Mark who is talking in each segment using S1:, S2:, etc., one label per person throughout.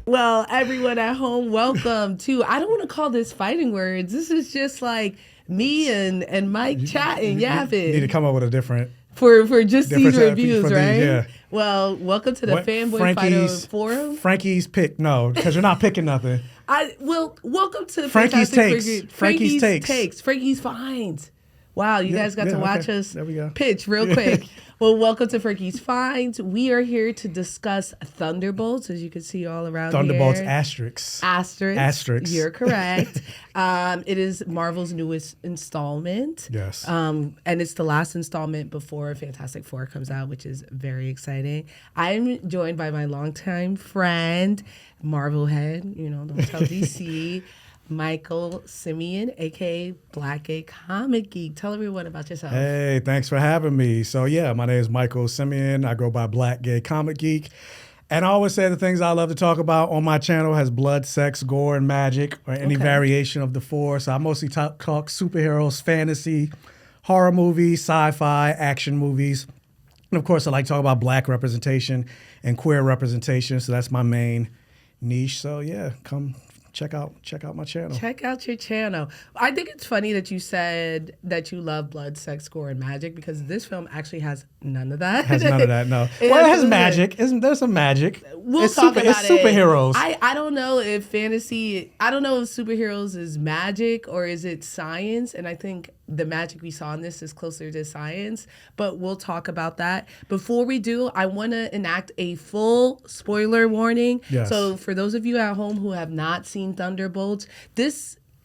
S1: Well, everyone at home, welcome to, I don't want to call this fighting words. This is just like me and Mike chatting, yapping.
S2: You need to come up with a different...
S1: For just these reviews, right?
S2: Yeah.
S1: Well, welcome to the Fanboy Fighter Forum.
S2: Frankie's pick, no, because you're not picking nothing.
S1: Welcome to
S2: Frankie's
S1: Fantastic
S2: Takes.
S1: Frankie's Takes. Frankie's Finds. Wow, you guys got to watch us pitch real quick. Well, welcome to Frankie's Finds. We are here to discuss Thunderbolts, as you can see all around
S2: Thunderbolts
S1: here.
S2: Asterix.
S1: You're correct. It is Marvel's newest installment.
S2: Yes.
S1: And it's the last installment before Fantastic Four comes out, which is very exciting. I'm joined by my longtime friend, Marvel head, don't tell DC, Michael Simeon, a.k.a. Black Gay Comic Geek. Tell everyone about yourself.
S2: Hey, thanks for having me. So, yeah, my name is Michael Simeon. I go by Black Gay Comic Geek. And I always say the things I love to talk about on my channel has blood, sex, gore, and magic, or any variation of the four. So I mostly talk superheroes, fantasy, horror movies, sci-fi, action movies. And, of course, I like to talk about Black representation and queer representation. So that's my main niche. So, yeah, come check out my channel.
S1: Check out your channel. I think it's funny that you said that you love blood, sex, gore, and magic, because this film actually has none of that.
S2: Has none of that, no. It has magic. There's some magic.
S1: We'll talk about
S2: it's superheroes.
S1: I don't know if fantasy, I don't know if superheroes is magic or is it science. And I think the magic we saw in this is closer to science, but we'll talk about that. Before we do, I want to enact a full spoiler warning.
S2: Yes.
S1: So for those of you at home who have not seen Thunderbolts,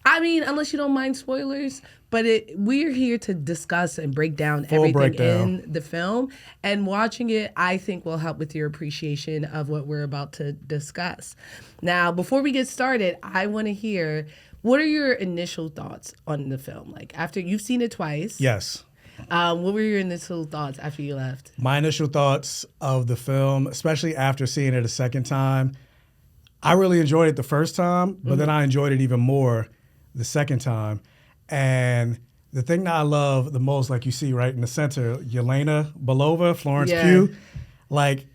S1: unless you don't mind spoilers, but we're here to discuss and break down everything in the film. And watching it, I think, will help with your appreciation of what we're about to discuss. Now, before we get started, I want to hear, what are your initial thoughts on the film? Like, after you've seen it twice.
S2: Yes.
S1: What were your initial thoughts after you left?
S2: My initial thoughts of the film, especially after seeing it a second time, I really enjoyed it the first time, but then I enjoyed it even more the second time. And the thing that I love the most, like you see right in the center, Yelena Belova, Florence Pugh, like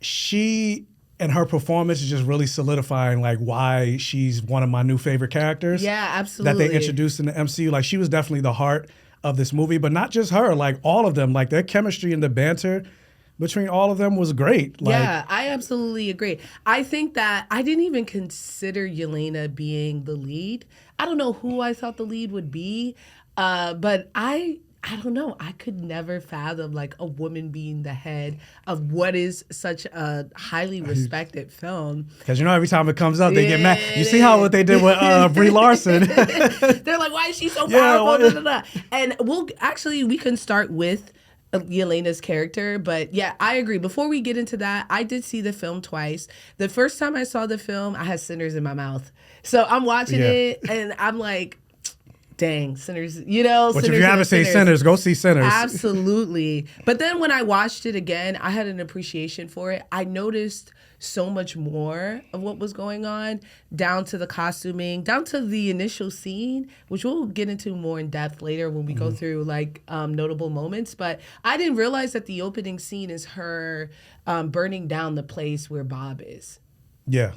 S2: she and her performance is just really solidifying like why she's one of my new favorite characters.
S1: Yeah, absolutely.
S2: That they introduced in the MCU. Like she was definitely the heart of this movie, but not just her, like all of them, like their chemistry and the banter between all of them was great.
S1: Yeah, I absolutely agree. I think that I didn't even consider Yelena being the lead. I don't know who I thought the lead would be, but I don't know. I could never fathom like a woman being the head of what is such a highly respected film.
S2: Because every time it comes up, they get mad. You see what they did with Brie Larson?
S1: They're like, why is she so powerful? And we can start with Yelena's character, but yeah, I agree. Before we get into that, I did see the film twice. The first time I saw the film, I had Sinners in my mouth. So I'm watching it and I'm like, dang, Sinners,
S2: But
S1: Sinners,
S2: if you haven't seen Sinners, go see Sinners.
S1: Absolutely. But then when I watched it again, I had an appreciation for it. I noticed so much more of what was going on, down to the costuming, down to the initial scene, which we'll get into more in depth later when we go through like notable moments. But I didn't realize that the opening scene is her burning down the place where Bob is.
S2: Yeah.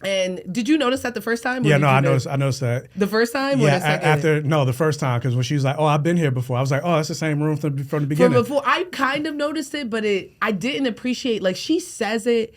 S1: And did you notice that the first time?
S2: Yeah, no, I noticed that.
S1: The first time? Or
S2: yeah,
S1: the second?
S2: the first time, because when she was like, oh, I've been here before. I was like, oh, that's the same room from the beginning.
S1: From before, I kind of noticed it, but I didn't appreciate, like she says it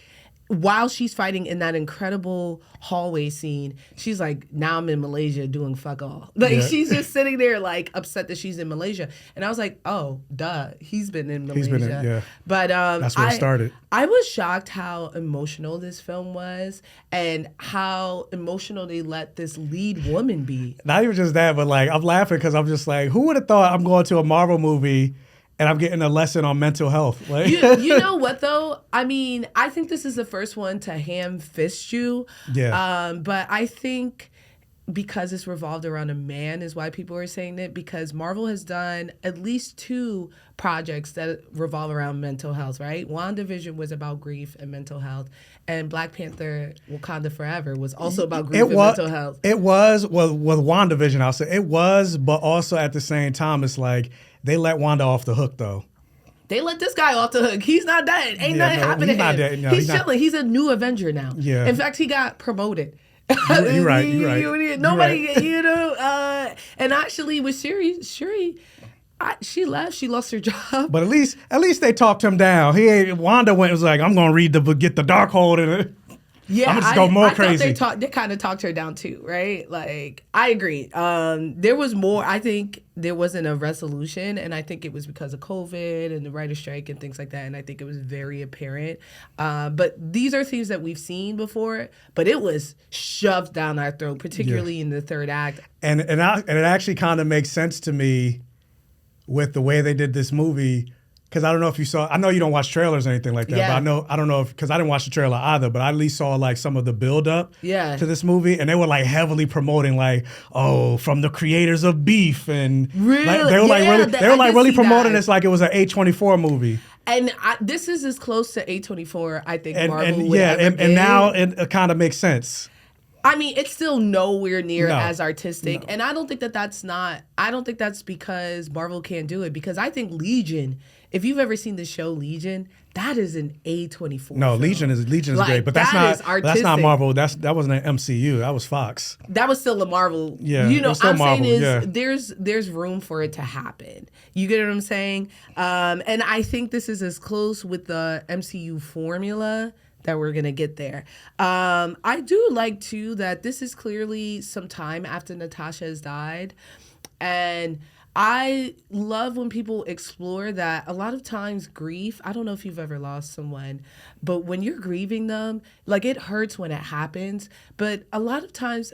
S1: while she's fighting in that incredible hallway scene. She's like, now I'm in Malaysia doing fuck all. Like she's just sitting there like upset that she's in Malaysia. And I was like, oh, duh, he's been in Malaysia. But
S2: that's where it started.
S1: I was shocked how emotional this film was and how emotional they let this lead woman be.
S2: Not even just that, but like I'm laughing because I'm just like, who would have thought I'm going to a Marvel movie and I'm getting a lesson on mental health? Like,
S1: you know what though? I mean, I think this is the first one to ham fist you.
S2: Yeah.
S1: But I think because it's revolved around a man is why people are saying that, because Marvel has done at least 2 projects that revolve around mental health, right? WandaVision was about grief and mental health, and Black Panther Wakanda Forever was also about grief and mental health.
S2: It was, well, with WandaVision, I'll say it was, but also at the same time, it's like they let Wanda off the hook though.
S1: they let this guy off the hook. He's not dead. Ain't nothing happening to him.
S2: Not dead. No,
S1: he's chilling. He's a new Avenger now.
S2: Yeah.
S1: In fact, he got promoted.
S2: You're right.
S1: Nobody, and actually with Shuri, she left. She lost her job.
S2: But at least they talked him down. Wanda was like, I'm gonna get the Darkhold and
S1: yeah,
S2: I'm gonna just go more crazy.
S1: They kind of talked her down too, right? Like, I agree. There was more. I think there wasn't a resolution, and I think it was because of COVID and the writer's strike and things like that. And I think it was very apparent. But these are things that we've seen before, but it was shoved down our throat, particularly in the third act.
S2: And it actually kind of makes sense to me with the way they did this movie. Because I don't know if you saw, I know you don't watch trailers or anything like that, but I don't know if, because I didn't watch the trailer either, but I at least saw like some of the build up to this movie, and they were like heavily promoting like, oh, from the creators of Beef, and
S1: really?
S2: Like, they were really promoting this like it was an A24 movie.
S1: And this is as close to A24, I think,
S2: Marvel would ever get. And now it kind of makes sense.
S1: I mean, it's still nowhere near as artistic. And I don't think I don't think that's because Marvel can't do it. Because I think Legion, if you've ever seen the show Legion, that is an A24
S2: No, film. Legion is like, great, but that's not Marvel. That wasn't an MCU. That was Fox.
S1: That was still a Marvel.
S2: Yeah,
S1: you know,
S2: I'm Marvel,
S1: saying is there's room for it to happen. You get what I'm saying? And I think this is as close with the MCU formula that we're going to get there. I do like, too, that this is clearly some time after Natasha has died. And I love when people explore that a lot of times grief, I don't know if you've ever lost someone, but when you're grieving them, like it hurts when it happens. But a lot of times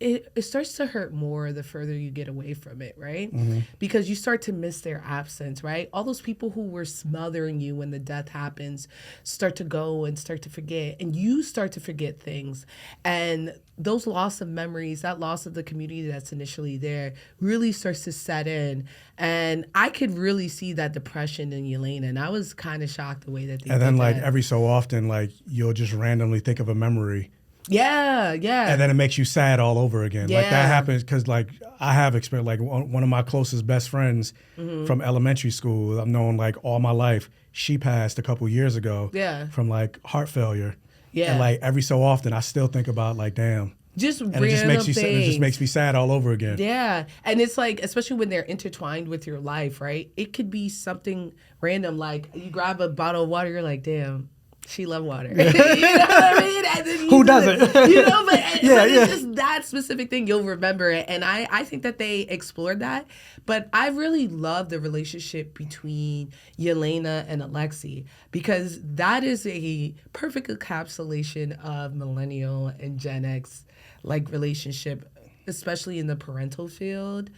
S1: it starts to hurt more the further you get away from it, right? Mm-hmm. Because you start to miss their absence, right? All those people who were smothering you when the death happens start to go and start to forget, and you start to forget things. And those loss of memories, that loss of the community that's initially there really starts to set in. And I could really see that depression in Yelena, and I was kind of shocked the way that they did that.
S2: And then like every so often, like you'll just randomly think of a memory.
S1: Yeah.
S2: And then it makes you sad all over again. Yeah. Like that happens because like I have experienced, like one of my closest best friends from elementary school, I've known like all my life, she passed a couple years ago from like heart failure. Yeah. And like every so often I still think about like, damn.
S1: It just makes
S2: me sad all over again.
S1: Yeah. And it's like, especially when they're intertwined with your life, right? It could be something random, like you grab a bottle of water, you're like, damn. She loved water. You know what I mean? And then
S2: who doesn't?
S1: You know, but it's just that specific thing, you'll remember it. And I think that they explored that. But I really love the relationship between Yelena and Alexei, because that is a perfect encapsulation of millennial and Gen X like relationship, especially in the parental field.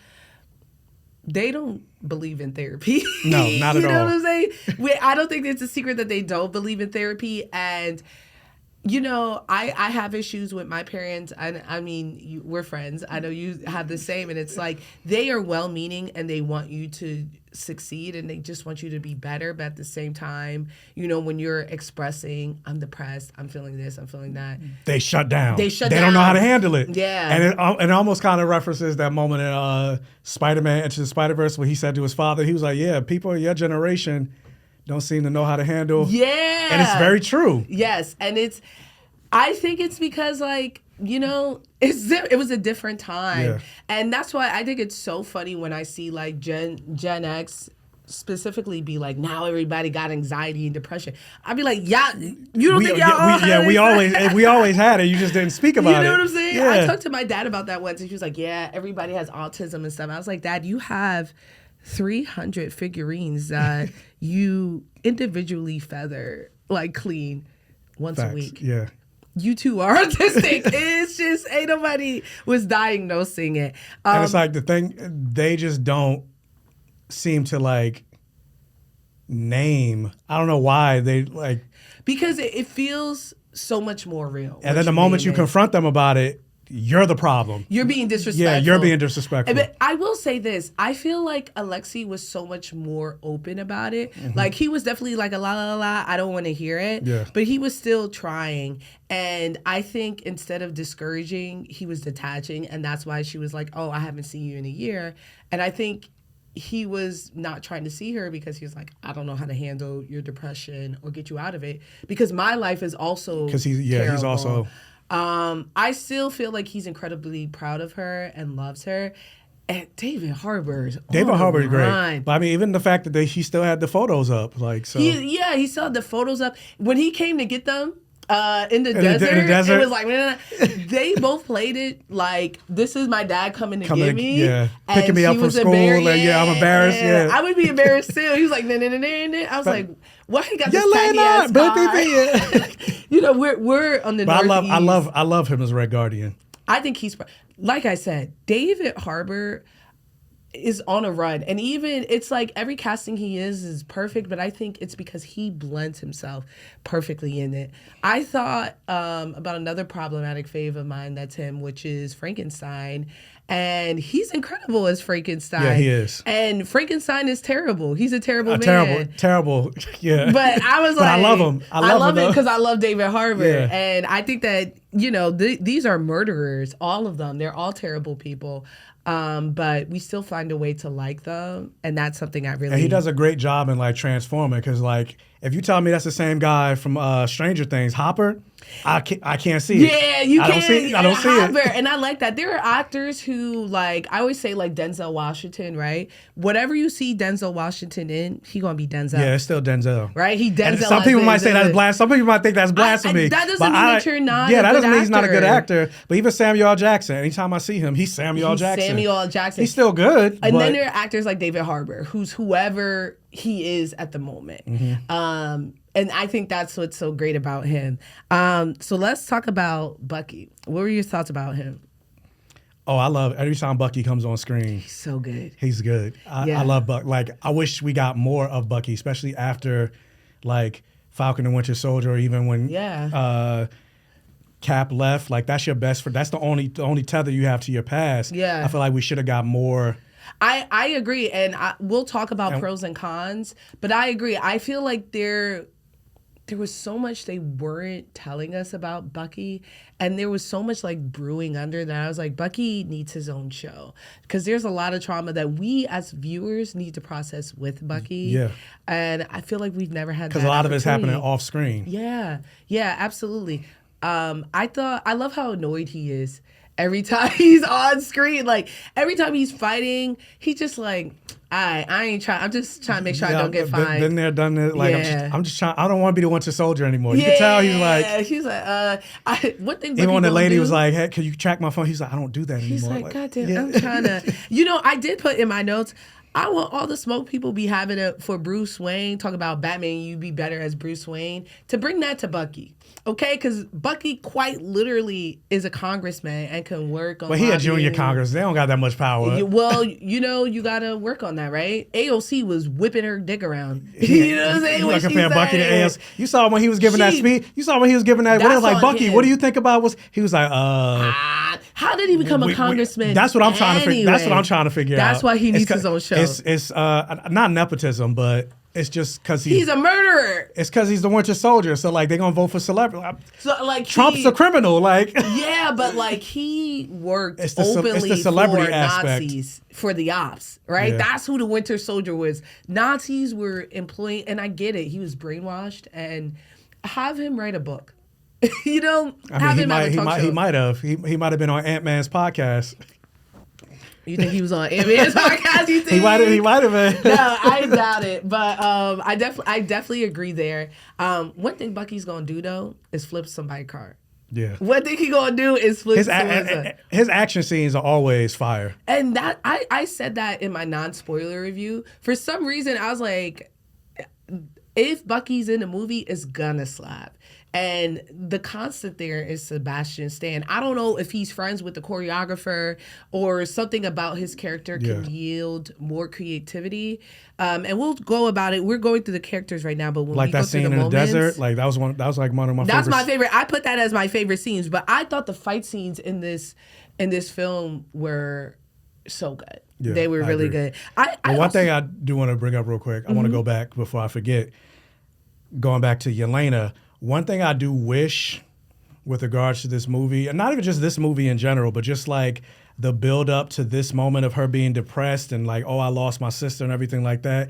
S1: They don't believe in therapy.
S2: No, not at all.
S1: You know what I'm saying? I don't think it's a secret that they don't believe in therapy. And, you know, I have issues with my parents. I mean, we're friends. I know you have the same. And it's like they are well-meaning and they want you to succeed and they just want you to be better. But at the same time, you know, when you're expressing, I'm depressed, I'm feeling this, I'm feeling that.
S2: They shut down.
S1: They
S2: don't know how to handle it.
S1: Yeah.
S2: And it almost kind of references that moment in Spider-Man Into the Spider-Verse where he said to his father, he was like, yeah, people of your generation don't seem to know how to handle.
S1: Yeah.
S2: And it's very true.
S1: Yes. And I think it's because like, you know, it was a different time. Yeah. And that's why I think it's so funny when I see like Gen X specifically be like, now everybody got anxiety and depression. I'd be like, yeah, you don't think y'all all had it?
S2: we always had it. You just didn't speak about it.
S1: You know what I'm saying?
S2: Yeah.
S1: I talked to my dad about that once and he was like, yeah, everybody has autism and stuff. I was like, Dad, you have 300 figurines that you individually feather, like clean once a week.
S2: Yeah.
S1: You two are autistic. It's just ain't nobody was diagnosing it.
S2: And it's like the thing, they just don't seem to like name. I don't know why they like.
S1: Because it feels so much more real.
S2: And then the moment you confront them about it, you're the problem.
S1: You're being disrespectful.
S2: Yeah, you're being disrespectful.
S1: But I will say this. I feel like Alexei was so much more open about it. Mm-hmm. Like, he was definitely like a la, I don't want to hear it.
S2: Yeah.
S1: But he was still trying. And I think instead of discouraging, he was detaching. And that's why she was like, oh, I haven't seen you in a year. And I think he was not trying to see her because he was like, I don't know how to handle your depression or get you out of it, because my life is also
S2: because he's also.
S1: I still feel like he's incredibly proud of her and loves her. And David Harbour is great.
S2: But I mean, even the fact that he still had the photos up, like, so.
S1: He still had the photos up. When he came to get them in the desert, it was like, they both played it like, this is my dad coming to get me.
S2: Yeah, picking me up from school. I'm embarrassed. Yeah,
S1: I would be embarrassed too. He was like, I was like, why he got this tiny ass car? You know, we're on the Northeast.
S2: I love him as Red Guardian.
S1: I think he's, like I said, David Harbour is on a run. And even, it's like every casting he is perfect, but I think it's because he blends himself perfectly in it. I thought about another problematic fave of mine that's him, which is Frankenstein. And he's incredible as Frankenstein.
S2: Yeah, he is.
S1: And Frankenstein is terrible. He's a terrible man.
S2: Terrible. Yeah.
S1: But I was like,
S2: I love him.
S1: I love it because I love David Harbour. Yeah. And I think that, you know, these are murderers, all of them. They're all terrible people. But we still find a way to like them. And that's something I really...
S2: And he does a great job in, like, transforming. Because, like, if you tell me that's the same guy from Stranger Things, Hopper... I can't see it.
S1: Yeah, you can't.
S2: I don't see it.
S1: And I like that. There are actors who, like, I always say, like, Denzel Washington, right? Whatever you see Denzel Washington in, he gonna be Denzel.
S2: Yeah, it's still Denzel.
S1: Right? He Denzel.
S2: And some people might say that's blasphemy. Some people might think that's blasphemy.
S1: That doesn't mean that you're not.
S2: Yeah, that doesn't mean he's not a good actor. But even Samuel L. Jackson, anytime I see him, he's Samuel L. Jackson.
S1: Samuel L. Jackson.
S2: He's still good.
S1: And then there are actors like David Harbour, who's whoever he is at the moment. Mm-hmm. And I think that's what's so great about him. So let's talk about Bucky. What were your thoughts about him?
S2: Oh, I love every time Bucky comes on screen.
S1: He's so good.
S2: He's good. I love Bucky. Like, I wish we got more of Bucky, especially after, like, Falcon and Winter Soldier, or even when Cap left. Like, that's your best friend. That's the only tether you have to your past.
S1: Yeah.
S2: I feel like we should have got more.
S1: I agree, and we'll talk about pros and cons, but I agree. I feel like there was so much they weren't telling us about Bucky, and there was so much, like, brewing under that. I was like, Bucky needs his own show, because there's a lot of trauma that we as viewers need to process with Bucky.
S2: Yeah.
S1: And I feel like we've never had that.
S2: Because a lot of it's happening off screen.
S1: Yeah, absolutely. I love how annoyed he is every time he's on screen. Like, every time he's fighting, he's just like, I ain't trying. I'm just trying to make sure I don't get fined.
S2: Been there, done it. Like, I'm just trying. I don't want to be the Winter Soldier anymore. You can tell he's like. One thing. Even when the lady was like, "Hey, can you track my phone?" He's like, "I don't do that anymore."
S1: He's like, "God damn, I'm trying to." You know, I did put in my notes, I want all the smoke people be having it for Bruce Wayne, talk about Batman, you'd be better as Bruce Wayne, to bring that to Bucky. Okay, because Bucky quite literally is a congressman and can work on.
S2: Well, he a junior Congress. They don't got that much power.
S1: Well, you know, you got to work on that, right? AOC was whipping her dick around. You know what I'm saying?
S2: You compare Bucky to AOC. You saw when he was giving that speech. You saw when he was giving that. What was like, Bucky? What do you think about? He was like,
S1: how did he become a congressman?
S2: That's what I'm trying to figure. That's what I'm trying to figure out.
S1: That's why he needs his own show.
S2: It's not nepotism, but. It's just because
S1: he's a murderer.
S2: It's because he's the Winter Soldier. So, like, they're going to vote for celebrity.
S1: So, like,
S2: Trump's a criminal. Like,
S1: yeah, but, like, he worked openly for Nazis, for the ops, right? Yeah. That's who the Winter Soldier was. Nazis were employing, and I get it. He was brainwashed, and have him write a book. You know,
S2: he might have. He might have been on Ant-Man's podcast.
S1: You think he was on Ant-Man's podcast? You think
S2: he might have been.
S1: No, I doubt it. But I definitely agree there. One thing Bucky's gonna do though is flip somebody's car. Yeah. One thing he gonna do is flip
S2: his action scenes are always fire.
S1: And that I said that in my non-spoiler review. For some reason, I was like, if Bucky's in the movie, it's gonna slap. And the constant there is Sebastian Stan. I don't know if he's friends with the choreographer or something about his character can yield more creativity. And we'll go about it. We're going through the characters right now, but when we go through the moments,
S2: desert, like that was like one of my favorites.
S1: That's my favorite. I put that as my favorite scenes, but I thought the fight scenes in this film were so good. Yeah, they were really good.
S2: One thing I do want to bring up real quick, I want to go back before I forget, going back to Yelena. One thing I do wish with regards to this movie, and not even just this movie in general, but just like the build up to this moment of her being depressed and like, oh, I lost my sister and everything like that.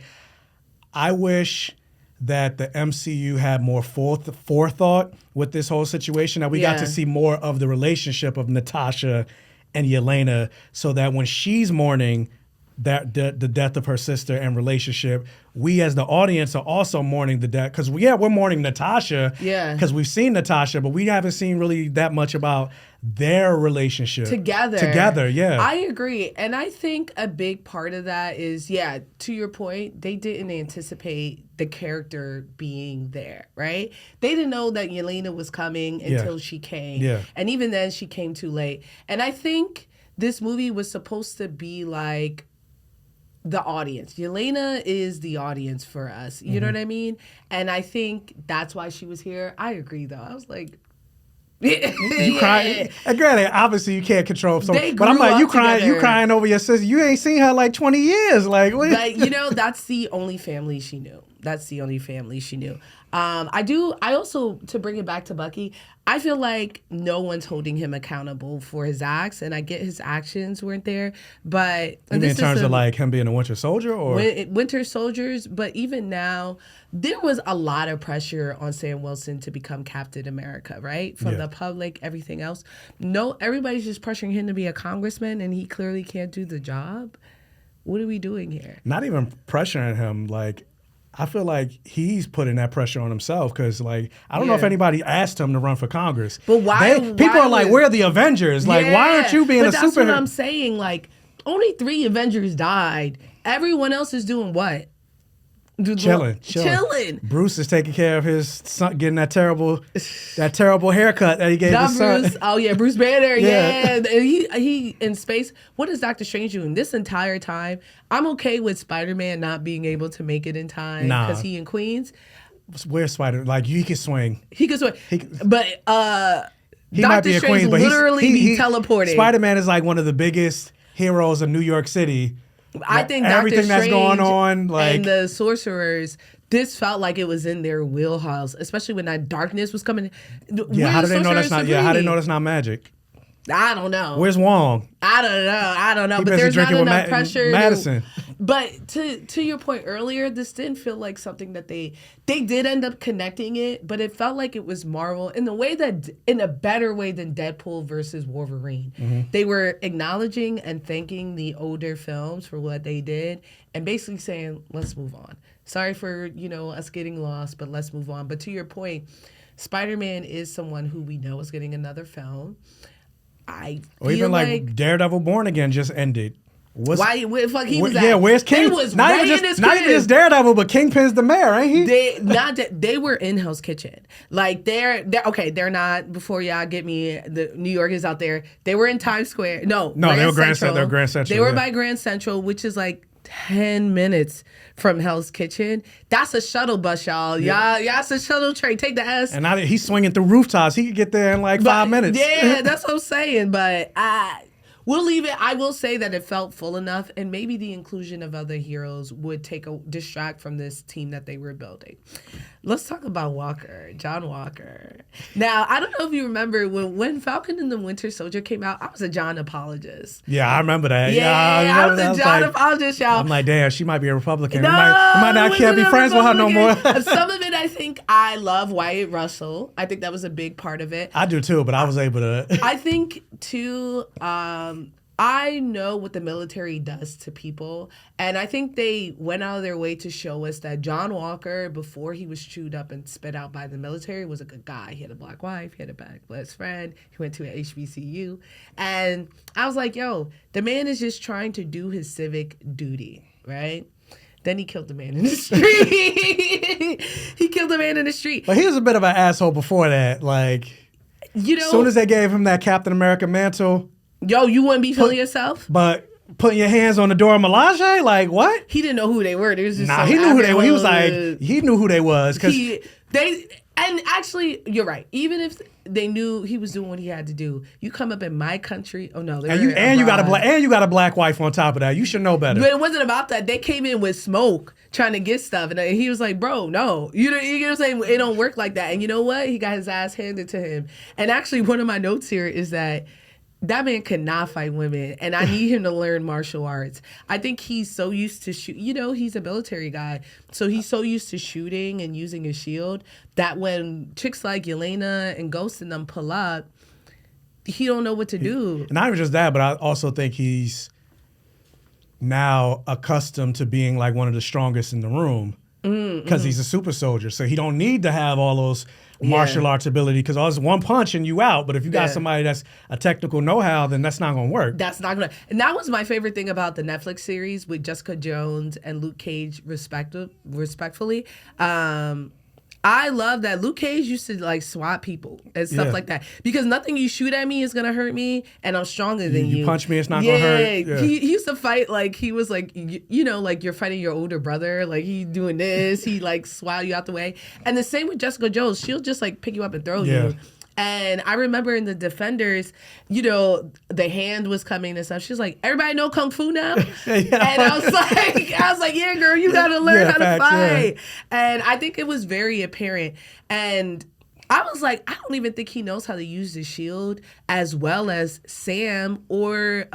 S2: I wish that the MCU had more forethought with this whole situation, that we got to see more of the relationship of Natasha and Yelena, so that when she's mourning that the death of her sister and relationship, we as the audience are also mourning the death, because we're mourning Natasha, because we've seen Natasha, but we haven't seen really that much about their relationship together.
S1: I agree, and I think a big part of that is, to your point, they didn't anticipate the character being there, right? They didn't know that Yelena was coming until she came, and even then she came too late. And I think this movie was supposed to be like the audience. Yelena is the audience for us. You know what I mean? And I think that's why she was here. I agree, though. I was like,
S2: you crying? And granted, obviously you can't control someone, but I'm like, you crying over your sister. You ain't seen her like 20 years. Like,
S1: that's the only family she knew. I also, to bring it back to Bucky, I feel like no one's holding him accountable for his acts, and I get his actions weren't there, but
S2: you mean in terms of like him being a Winter Soldier, or
S1: Winter Soldiers? But even now, there was a lot of pressure on Sam Wilson to become Captain America, right? From the public, everything else. No, everybody's just pressuring him to be a congressman, and he clearly can't do the job. What are we doing here?
S2: Not even pressuring him, like. I feel like he's putting that pressure on himself, because, like, I don't know if anybody asked him to run for Congress.
S1: But why?
S2: People are like, we're the Avengers. Like, why aren't you being a superhero?
S1: That's what I'm saying. Like, only 3 Avengers died. Everyone else is doing what? Chilling.
S2: Bruce is taking care of his son, getting that terrible haircut that he gave his son.
S1: Bruce. Oh yeah, Bruce Banner. Yeah, he in space. What is Doctor Strange doing this entire time? I'm okay with Spider-Man not being able to make it in time because he in Queens.
S2: Where's Spider? Like, he can swing.
S1: He can swing. But
S2: he
S1: Doctor
S2: might be a
S1: Strange
S2: Queens, but
S1: literally be teleporting.
S2: Spider-Man is like one of the biggest heroes of New York City.
S1: I think
S2: everything that's going on, like,
S1: and the sorcerers, this felt like it was in their wheelhouse, especially when that darkness was coming.
S2: How do they know that's not? Yeah, how do they know that's not magic?
S1: I don't know.
S2: Where's Wong?
S1: I don't know. But there's not enough pressure.
S2: Madison.
S1: But to your point earlier, this didn't feel like something that they did end up connecting it, but it felt like it was Marvel in a better way than Deadpool versus Wolverine. Mm-hmm. They were acknowledging and thanking the older films for what they did, and basically saying, let's move on. Sorry for, us getting lost, but let's move on. But to your point, Spider-Man is someone who we know is getting another film.
S2: Or even like Daredevil Born Again just ended.
S1: Why? Where the fuck he was at?
S2: Yeah, where's King? Not even just Daredevil, but Kingpin's the mayor, ain't he?
S1: They were in Hell's Kitchen. Like they're okay. They're not. Before y'all get me, the New Yorkers out there. They were in Times Square. No,
S2: they were Grand Central.
S1: They were by Grand Central, which is like 10 minutes from Hell's Kitchen. That's a shuttle bus, y'all. Yeah, it's a shuttle train. Take the S.
S2: And now he's swinging through rooftops. He could get there in like 5 minutes.
S1: Yeah, that's what I'm saying. But we'll leave it. I will say that it felt full enough, and maybe the inclusion of other heroes would distract from this team that they were building. Let's talk about John Walker. Now, I don't know if you remember when Falcon and the Winter Soldier came out, I was a John apologist.
S2: Yeah, I remember that.
S1: Yeah, I was a John apologist, y'all.
S2: I'm like, damn, she might be a Republican. I can't be friends with her no more.
S1: Some of it, I think I love Wyatt Russell. I think that was a big part of it.
S2: I do too, but I was able to.
S1: I think too, I know what the military does to people, and I think they went out of their way to show us that John Walker, before he was chewed up and spit out by the military, was a good guy. He had a black wife, he had a black best friend, he went to an HBCU, and I was like, yo, the man is just trying to do his civic duty, right? Then he killed the man in the street.
S2: But he was a bit of an asshole before that. Like, as soon as they gave him that Captain America mantle,
S1: yo, you wouldn't be feeling yourself?
S2: But putting your hands on the Dora Milaje? Like, what?
S1: He didn't know who they were. He knew
S2: who they were. He was like, he knew who they was.
S1: And actually, you're right. Even if they knew he was doing what he had to do, you come up in my country. Oh no,
S2: you got a black wife on top of that. You should know better.
S1: But it wasn't about that. They came in with smoke trying to get stuff, and he was like, "Bro, no, you get what I'm saying? It don't work like that." And you know what? He got his ass handed to him. And actually, one of my notes here is that that man could not fight women, and I need him to learn martial arts. I think he's so used to he's a military guy, so he's so used to shooting and using a shield that when chicks like Yelena and Ghost and them pull up, he don't know what to do.
S2: And not even just that, but I also think he's now accustomed to being like one of the strongest in the room because he's a super soldier, so he don't need to have all those martial arts ability because all this one punch and you out. But if you got somebody that's a technical know-how, then that's not gonna work.
S1: That's not gonna. And that was my favorite thing about the Netflix series with Jessica Jones and Luke Cage, respectfully. I love that Luke Cage used to like swat people and stuff like that because nothing you shoot at me is gonna hurt me, and I'm stronger than you.
S2: You punch me, it's not gonna hurt. Yeah.
S1: He used to fight like he was like like you're fighting your older brother. Like he doing this, he like swat you out the way. And the same with Jessica Jones, she'll just like pick you up and throw you. And I remember in the Defenders, the hand was coming and stuff. She's like, everybody know Kung Fu now? And I was like, yeah, girl, you got to learn how to fight. And I think it was very apparent. And I was like, I don't even think he knows how to use the shield as well as Sam or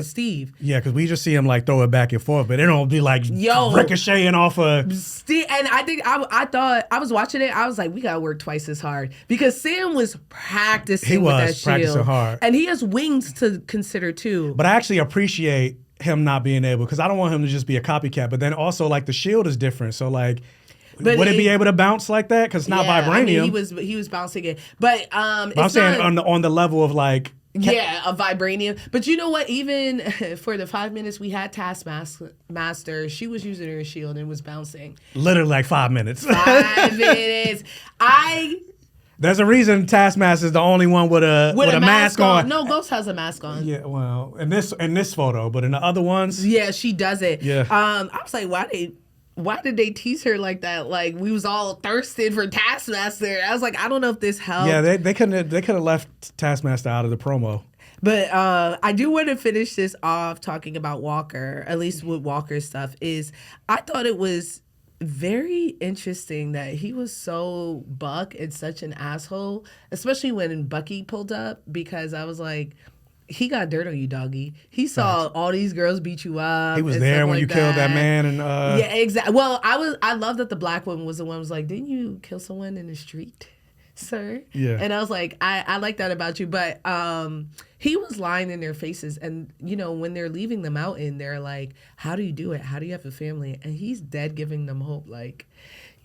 S1: Steve.
S2: Yeah, because we just see him like throw it back and forth, but it don't be like ricocheting off of
S1: Steve. And I think I thought I was watching it. I was like, we gotta work twice as hard because Sam was practicing with that shield.
S2: Practicing hard,
S1: and he has wings to consider too.
S2: But I actually appreciate him not being able because I don't want him to just be a copycat. But then also like the shield is different, so like. But would it be able to bounce like that? Because it's not vibranium. I mean,
S1: he was bouncing it, but
S2: I'm saying on the level of like
S1: a vibranium. But you know what? Even for the 5 minutes we had Taskmaster, she was using her shield and was bouncing.
S2: Literally like 5 minutes.
S1: 5 minutes.
S2: There's a reason Taskmaster is the only one with a mask on.
S1: No, Ghost has a mask on.
S2: Yeah, well, in this photo, but in the other ones,
S1: yeah, she doesn't.
S2: Yeah.
S1: I was like, why did they tease her like that? Like we was all thirsted for Taskmaster. I was like, I don't know if this helped.
S2: Yeah, they could have left Taskmaster out of the promo.
S1: But I do want to finish this off talking about Walker, at least with Walker's stuff, is I thought it was very interesting that he was so buck and such an asshole, especially when Bucky pulled up, because I was like, he got dirt on you, doggy. He saw all these girls beat you up.
S2: He was there when you killed that man, and
S1: yeah, exactly. Well, I love that the black woman was the one who was like, "Didn't you kill someone in the street, sir?"
S2: Yeah.
S1: And I was like, I like that about you, but he was lying in their faces, and when they're leaving the mountain, they're like, "How do you do it? How do you have a family?" And he's dead giving them hope, like,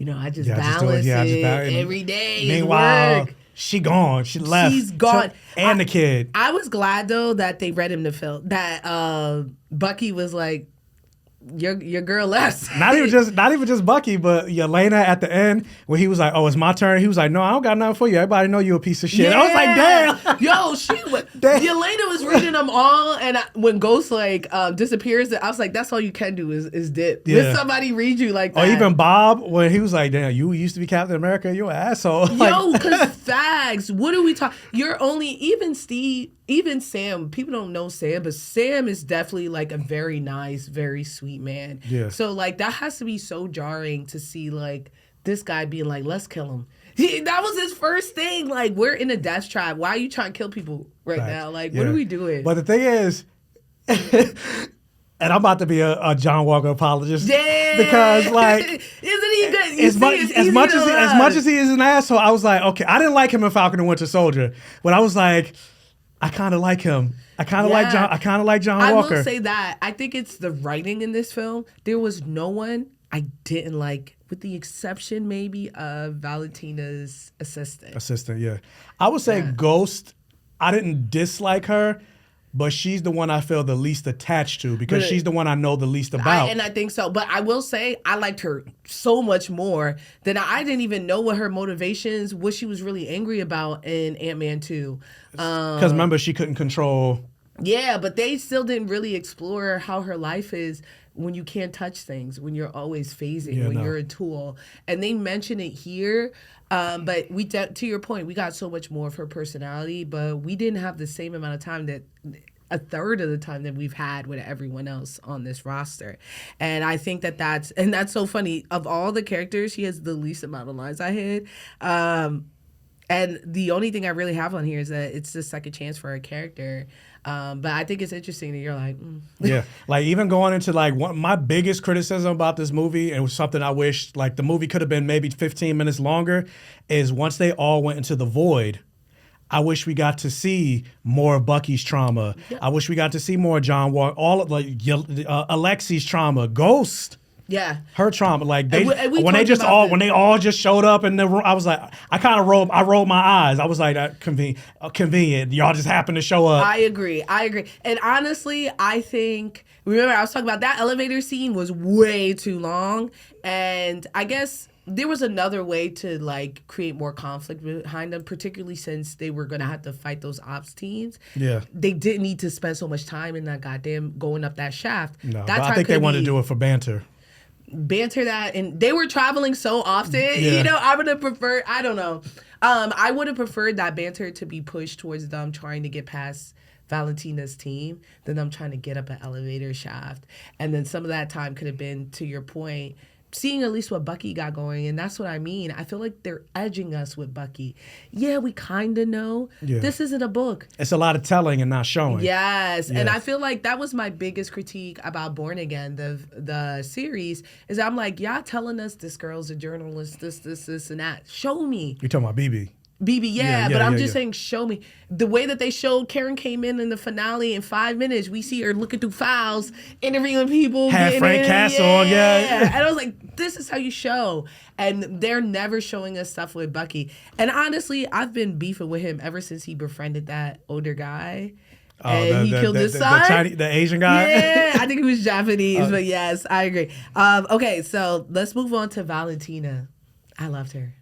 S1: I just balance it every day.
S2: Meanwhile, she gone. She left.
S1: She's gone.
S2: And the kid.
S1: I was glad though that they read him the film. That Bucky was like, your girl left.
S2: Not even just Bucky, but Yelena at the end when he was like, "Oh, it's my turn." He was like, "No, I don't got nothing for you. Everybody know you a piece of shit."
S1: Yeah.
S2: I was like, "Damn."
S1: Yo, Yelena was reading them all, and when Ghost disappears, I was like, "That's all you can do is dip." Yeah. When somebody read you like that.
S2: Or even Bob when he was like, "Damn, you used to be Captain America. You an asshole."
S1: Yo, because fags. What are we talking? You're only even Steve. Even Sam, people don't know Sam, but Sam is definitely like a very nice, very sweet man.
S2: Yeah.
S1: So like that has to be so jarring to see like this guy being like, let's kill him. That was his first thing. Like, we're in a death trap. Why are you trying to kill people now? Like, what are we doing?
S2: But the thing is, and I'm about to be a John Walker apologist.
S1: Yeah.
S2: Because like,
S1: isn't he good?
S2: As much as he is an asshole, I was like, okay, I didn't like him in Falcon and Winter Soldier, but I was like, I kind of like him. I kind of like John Walker.
S1: I will say that. I think it's the writing in this film. There was no one I didn't like, with the exception maybe of Valentina's assistant.
S2: Yeah. I would say Ghost, I didn't dislike her, but she's the one I feel the least attached to because she's the one I know the least about.
S1: And I think so. But I will say I liked her so much more than I didn't even know what her motivations, what she was really angry about in Ant-Man 2.
S2: Because remember, she couldn't control.
S1: Yeah, but they still didn't really explore how her life is when you can't touch things, when you're always phasing, you're a tool. And they mention it here. But to your point, we got so much more of her personality, but we didn't have the same amount of time that a third of the time that we've had with everyone else on this roster. And I think that's so funny. Of all the characters, she has the least amount of lines I had. And the only thing I really have on here is that it's the second chance for a character. But I think it's interesting that you're like,
S2: Yeah, like even going into like my biggest criticism about this movie, and it was something I wish like the movie could have been maybe 15 minutes longer, is once they all went into the void, I wish we got to see more of Bucky's trauma. Yeah. I wish we got to see more of John Walker, all of like Alexi's trauma, Ghost.
S1: Yeah,
S2: her trauma. Like they when they all just showed up in the room, I was like, I rolled my eyes. I was like, convenient. Y'all just happened to show up.
S1: I agree. And honestly, I think, remember I was talking about that elevator scene was way too long, and I guess there was another way to like create more conflict behind them, particularly since they were gonna have to fight those ops teams.
S2: Yeah,
S1: they didn't need to spend so much time in that goddamn going up that shaft.
S2: No, but I think they wanted to do it for banter
S1: that, and they were traveling so often.
S2: Yeah.
S1: I would have preferred, I don't know, I would have preferred that banter to be pushed towards them trying to get past Valentina's team than them trying to get up an elevator shaft. And then some of that time could have been, to your point, seeing at least what Bucky got going. And that's what I mean. I feel like they're edging us with Bucky. Yeah, we kind of know. Yeah. This isn't a book.
S2: It's a lot of telling and not showing.
S1: Yes. And I feel like that was my biggest critique about Born Again, the series, is I'm like, y'all telling us this girl's a journalist, this, and that. Show me.
S2: You're talking about BB.
S1: BB, but I'm just saying, show me. The way that they showed Karen came in the finale in 5 minutes, we see her looking through files, interviewing people.
S2: Had Frank Castle on,
S1: And I was like, this is how you show. And they're never showing us stuff with Bucky. And honestly, I've been beefing with him ever since he befriended that older guy. And he killed his son.
S2: The Asian guy?
S1: Yeah, I think he was Japanese, but yes, I agree. Okay, so let's move on to Valentina. I loved her.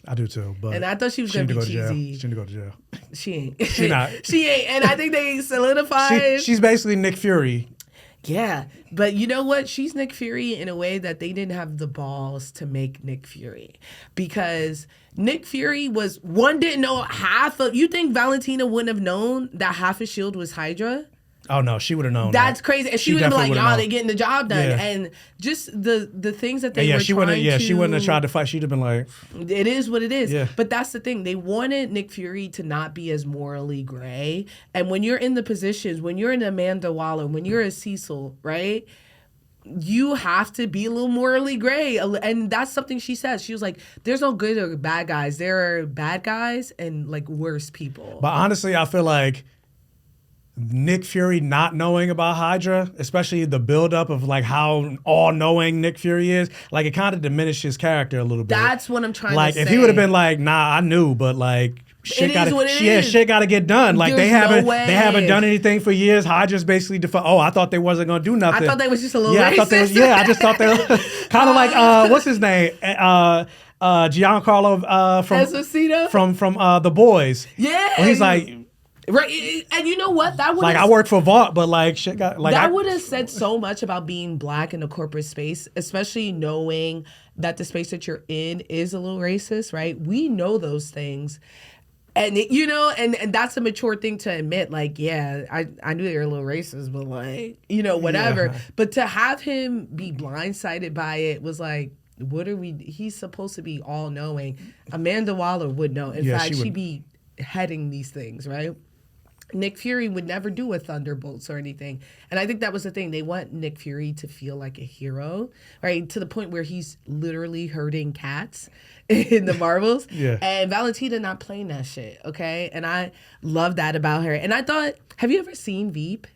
S2: I do too, but
S1: and I thought she was gonna be cheesy.
S2: She need to go to jail.
S1: She ain't.
S2: She not.
S1: She ain't. And I think they solidified.
S2: She's basically Nick Fury.
S1: Yeah, but you know what? She's Nick Fury in a way that they didn't have the balls to make Nick Fury, because Nick Fury didn't know half of. You think Valentina wouldn't have known that half his shield was Hydra?
S2: Oh no, she would have known.
S1: That's crazy. And she would have been like, "Y'all, they getting the job done." Yeah. And just the things that they were
S2: she wouldn't have tried to fight. She'd have been like,
S1: "It is what it is."
S2: Yeah.
S1: But that's the thing. They wanted Nick Fury to not be as morally gray. And when you're in the positions, when you're an Amanda Waller, when you're a Cecil, right? You have to be a little morally gray. And that's something she says. She was like, there's no good or bad guys. There are bad guys and like worse people.
S2: But honestly, I feel like Nick Fury not knowing about Hydra, especially the buildup of like how all-knowing Nick Fury is, like it kind of diminished his character a little bit.
S1: That's what I'm trying to say.
S2: Like if he would have been like, nah, I knew, but like shit got to get done. Like
S1: they
S2: haven't done anything for years. Hydra's basically I thought they wasn't gonna do nothing.
S1: I thought they was just a little racist.
S2: I just thought they were kind of like what's his name? Giancarlo from The Boys.
S1: Yeah.
S2: Where he's like,
S1: right, and you know what? That would
S2: I work for Vought, but like shit got like
S1: that would have said so much about being black in a corporate space, especially knowing that the space that you're in is a little racist, right? We know those things, and and that's a mature thing to admit. Like, yeah, I knew they were a little racist, but like, whatever. Yeah. But to have him be blindsided by it was like, what are we? He's supposed to be all knowing. Amanda Waller would know. In fact, she'd be heading these things, right? Nick Fury would never do a Thunderbolts or anything. And I think that was the thing. They want Nick Fury to feel like a hero, right? To the point where he's literally herding cats in the Marvels.
S2: Yeah.
S1: And Valentina not playing that shit, okay? And I love that about her. And I thought, have you ever seen Veep?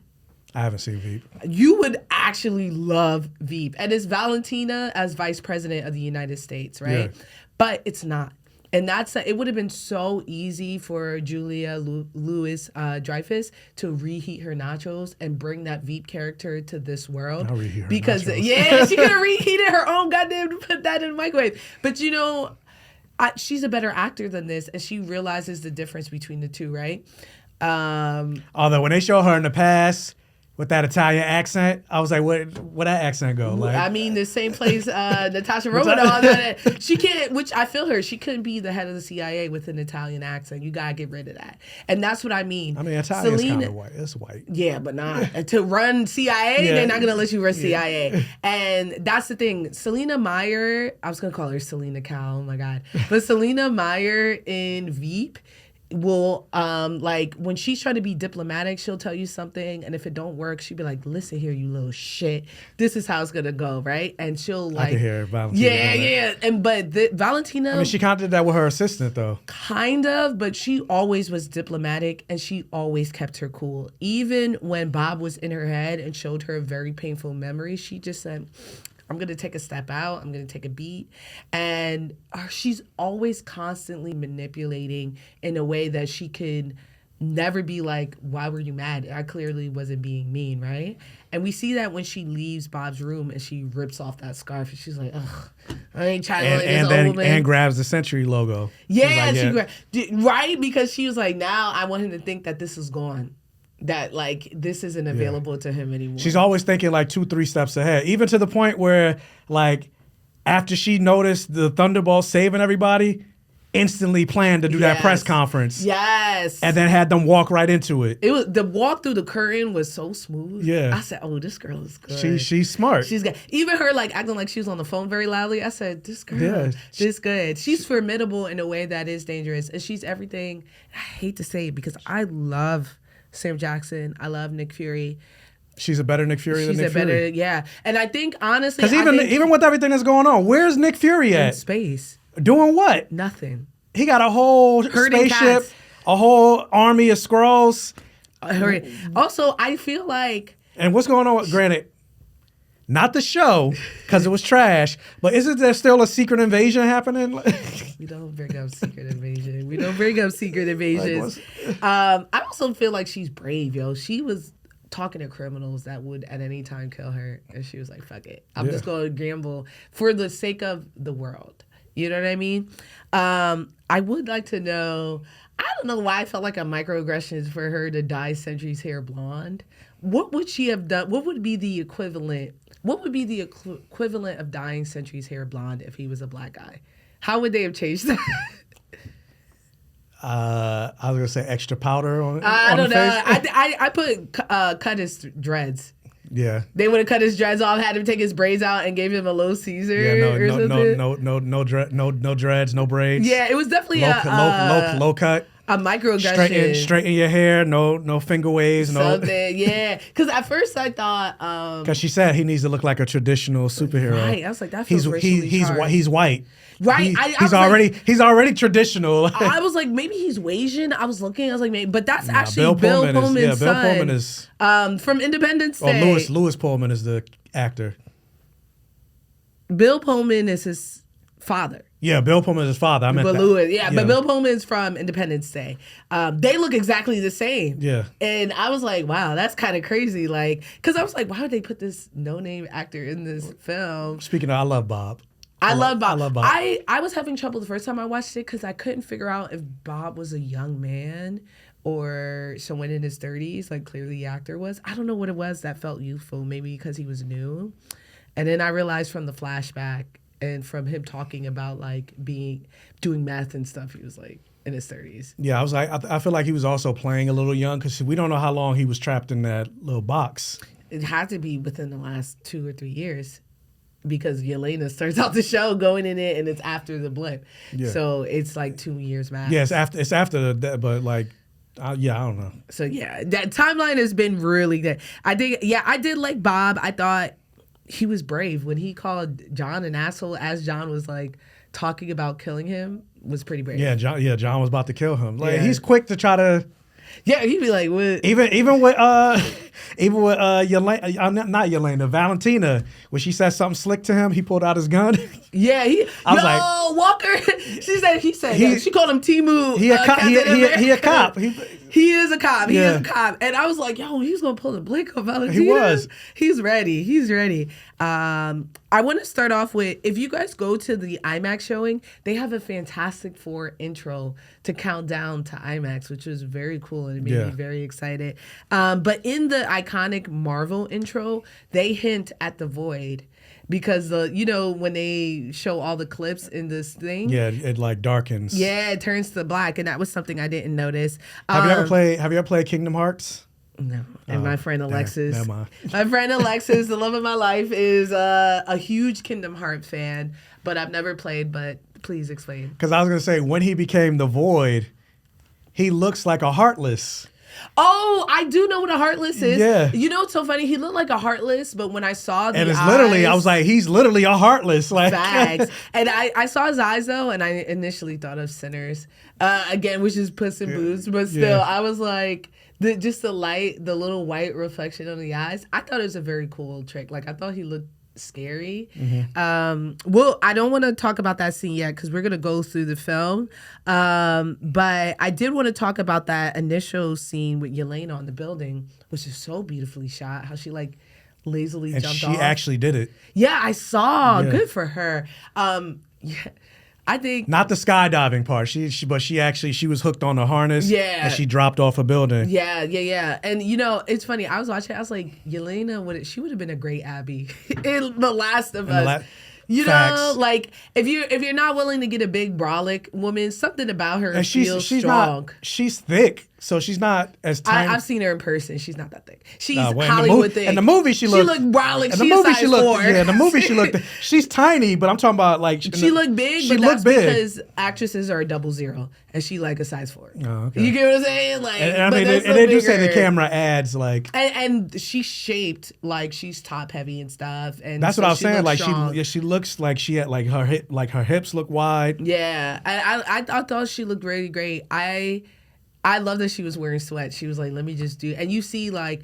S2: I haven't seen Veep.
S1: You would actually love Veep. And it's Valentina as Vice President of the United States, right? Yeah. But it's not. And it would have been so easy for Julia Louis-Dreyfus to reheat her nachos and bring that Veep character to this world.
S2: I'll reheat her
S1: because
S2: nachos.
S1: She could have reheated her own goddamn, put that in the microwave. But she's a better actor than this, and she realizes the difference between the two, right?
S2: Although when they show her in the past, with that Italian accent. I was like, where that accent go? Like,
S1: I mean, the same place Natasha Romanoff. She can't, which I feel her. She couldn't be the head of the CIA with an Italian accent. You gotta get rid of that. And that's what I mean.
S2: I mean, Italian's kind of white. It's white.
S1: Yeah, but not to run CIA. They're not gonna let you run CIA. And that's the thing. Selena Meyer. I was gonna call her Selena Cow. Oh my god. But Selena Meyer in Veep will like when she's trying to be diplomatic, she'll tell you something, and if it don't work, she'll be like, listen here, you little shit, this is how it's gonna go, right? And she'll like,
S2: I can hear Valentina.
S1: And but Valentina,
S2: I mean, she kind of did that with her assistant though,
S1: kind of, but she always was diplomatic and she always kept her cool. Even when Bob was in her head and showed her a very painful memory, she just said, I'm going to take a step out. I'm going to take a beat. And she's always constantly manipulating in a way that she could never be like, why were you mad? I clearly wasn't being mean, right? And we see that when she leaves Bob's room and she rips off that scarf and she's like, ugh, I ain't trying to like this old woman.
S2: And grabs the Sentry logo.
S1: Yeah, right? Because she was like, now I want him to think that this is gone. That like this isn't available to him anymore.
S2: She's always thinking like 2-3 steps ahead, even to the point where like after she noticed the Thunderbolts saving everybody, instantly planned to do that press conference.
S1: Yes.
S2: And then had them walk right into it.
S1: It was the walk through the curtain was so smooth.
S2: Yeah.
S1: I said, oh, this girl is good.
S2: She's smart.
S1: She's good. Even her like acting like she was on the phone very loudly. I said, this girl is good. She's formidable in a way that is dangerous. And she's everything. I hate to say it because I love Sam Jackson. I love Nick Fury.
S2: She's a better Nick Fury than Nick Fury.
S1: Yeah. And I think, honestly...
S2: Because even with everything that's going on, where's Nick Fury at?
S1: In space.
S2: Doing what?
S1: Nothing.
S2: He got a whole spaceship, cats. A whole army of Skrulls.
S1: Also, I feel like...
S2: And what's going on with... Granted, not the show, because it was trash, but isn't there still a secret invasion happening?
S1: We don't bring up secret invasion. We don't bring up secret invasions. I also feel like she's brave, yo. She was talking to criminals that would at any time kill her, and she was like, fuck it. I'm just going to gamble for the sake of the world. You know what I mean? I would like to know, I don't know why I felt like a microaggression for her to dye Sentry's hair blonde. What would she have done? What would be the equivalent? What would be the equivalent of dyeing Sentry's hair blonde if he was a black guy? How would they have changed that?
S2: I was gonna say extra powder on.
S1: I don't know. I put cut his dreads.
S2: Yeah.
S1: They would have cut his dreads off, had him take his braids out, and gave him a Little Caesar.
S2: No dreads, no braids.
S1: Yeah, it was definitely
S2: low cut.
S1: A microaggression.
S2: Straighten your hair, no finger waves,
S1: something, yeah. Because at first I thought...
S2: Because she said he needs to look like a traditional superhero.
S1: Right, I was like, that feels
S2: he's white.
S1: Right,
S2: he's already traditional.
S1: I was like, maybe he's Asian. I was like, maybe, but that's actually Bill Pullman's son. Bill Pullman is from Independence Day.
S2: Lewis Pullman is the actor.
S1: Bill Pullman is his father.
S2: Yeah, Bill Pullman is his father. I meant that.
S1: Lewis, but Bill Pullman's from Independence Day. They look exactly the same.
S2: Yeah.
S1: And I was like, wow, that's kind of crazy. Like, because I was like, why would they put this no-name actor in this film?
S2: Speaking of, I love Bob.
S1: I love Bob. I was having trouble the first time I watched it because I couldn't figure out if Bob was a young man or someone in his 30s, like clearly the actor was. I don't know what it was that felt youthful, maybe because he was new. And then I realized from the flashback and from him talking about like doing meth and stuff, he was like in his 30s.
S2: Yeah, I was like, I feel like he was also playing a little young because we don't know how long he was trapped in that little box.
S1: It had to be within the last 2 or 3 years because Yelena starts out the show going in it and it's after the blip. Yeah. So it's like 2 years max.
S2: Yeah, it's after the, but like, I don't know.
S1: So yeah, that timeline has been really good. I think, I did like Bob. I thought he was brave when he called John an asshole as John was like talking about killing him. Was pretty brave.
S2: Yeah, John was about to kill him. Like he's quick to try to.
S1: Yeah, he'd be like, what?
S2: Even with Yelena, not Yelena, Valentina, when she said something slick to him, he pulled out his gun.
S1: Yeah, Walker. She called him Timu.
S2: He a cop. He a cop.
S1: He is a cop. He is a cop. And I was like, yo, he's gonna pull the blink on Valentina.
S2: He was.
S1: He's ready. I want to start off with, if you guys go to the IMAX showing, they have a Fantastic Four intro to count down to IMAX, which was very cool. cool and it made me very excited. But in the iconic Marvel intro, they hint at the Void. Because when they show all the clips in this thing,
S2: it like darkens.
S1: Yeah, it turns to black, and that was something I didn't notice.
S2: Have you ever played Kingdom Hearts?
S1: No. And my friend Alexis,
S2: never mind.
S1: my friend Alexis, the love of my life, is a huge Kingdom Hearts fan, but I've never played. But please explain.
S2: Because I was gonna say when he became the Void, he looks like a Heartless.
S1: Oh, I do know what a Heartless is.
S2: Yeah.
S1: You know what's so funny? He looked like a Heartless, but when I saw the eyes...
S2: I was like, he's literally a Heartless. Like,
S1: facts. And I saw his eyes, though, and I initially thought of Sinners. Again, which is Puss in Boots. But still, I was like, the little white reflection on the eyes. I thought it was a very cool trick. Like, I thought he looked scary. Well, I don't want to talk about that scene yet because we're going to go through the film. But I did want to talk about that initial scene with Yelena on the building, which is so beautifully shot. How she like lazily jumped off.
S2: And she actually did it.
S1: Yeah, I saw. Yeah. Good for her. I think
S2: not the skydiving part. She was hooked on the harness.
S1: Yeah,
S2: and she dropped off a building.
S1: Yeah. And it's funny. I was watching. I was like, Yelena she would have been a great Abby in The Last of Us. Facts. Like if you're not willing to get a big brolic woman, something about her feels strong.
S2: She's thick, so she's not as tiny.
S1: I've seen her in person. She's not that thick. She's Hollywood thick.
S2: In the movie, she looked
S1: brolic.
S2: In the movie, she looked. Yeah, in the movie, she looked. She's tiny, but I'm talking about like
S1: she looked big. She looked big because actresses are a 00, and she like a size 4.
S2: Oh, okay.
S1: You get what I'm saying? Like,
S2: and they do say the camera adds like,
S1: and she's shaped like she's top heavy and stuff. And
S2: that's what I was saying. Like
S1: strong.
S2: she looks like she had like her hips look wide.
S1: Yeah, I thought she looked really great. I love that she was wearing sweats. She was like, let me just do. And you see, like,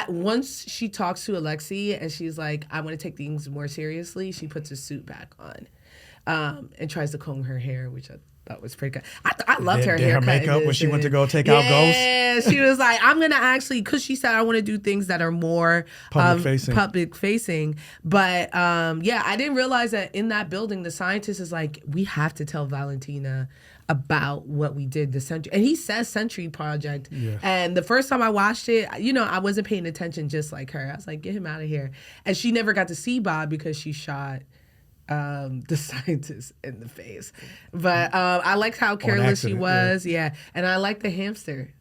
S1: once she talks to Alexi and she's like, I want to take things more seriously, she puts a suit back on and tries to comb her hair, which I thought was pretty good. I loved her haircut.
S2: Her makeup when she went to go take out Ghost.
S1: Yeah, she was like, I'm going to actually, because she said, I want to do things that are more public facing. But I didn't realize that in that building, the scientist is like, we have to tell Valentina about what we did, the Sentry. And he says Sentry Project. Yeah. And the first time I watched it, I wasn't paying attention just like her. I was like, get him out of here. And she never got to see Bob because she shot the scientist in the face. But I liked how careless she was. Yeah. And I liked the hamster.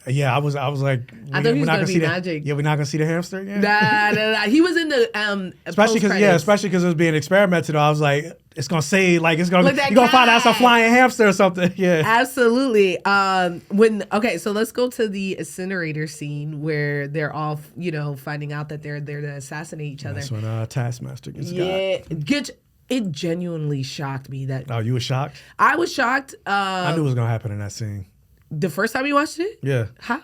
S2: Yeah, I was like,
S1: I thought he was gonna be magic.
S2: We're not gonna see the hamster again.
S1: Nah. He was in the
S2: especially because it was being experimented on. I was like, it's gonna say like you're gonna find out it's a flying hamster or something. Yeah,
S1: absolutely. So let's go to the incinerator scene where they're all finding out that they're there to assassinate each other.
S2: That's when Taskmaster gets got.
S1: It genuinely shocked me that.
S2: Oh, you were shocked?
S1: I was shocked.
S2: I knew it was gonna happen in that scene.
S1: The first time you watched it?
S2: Yeah.
S1: How?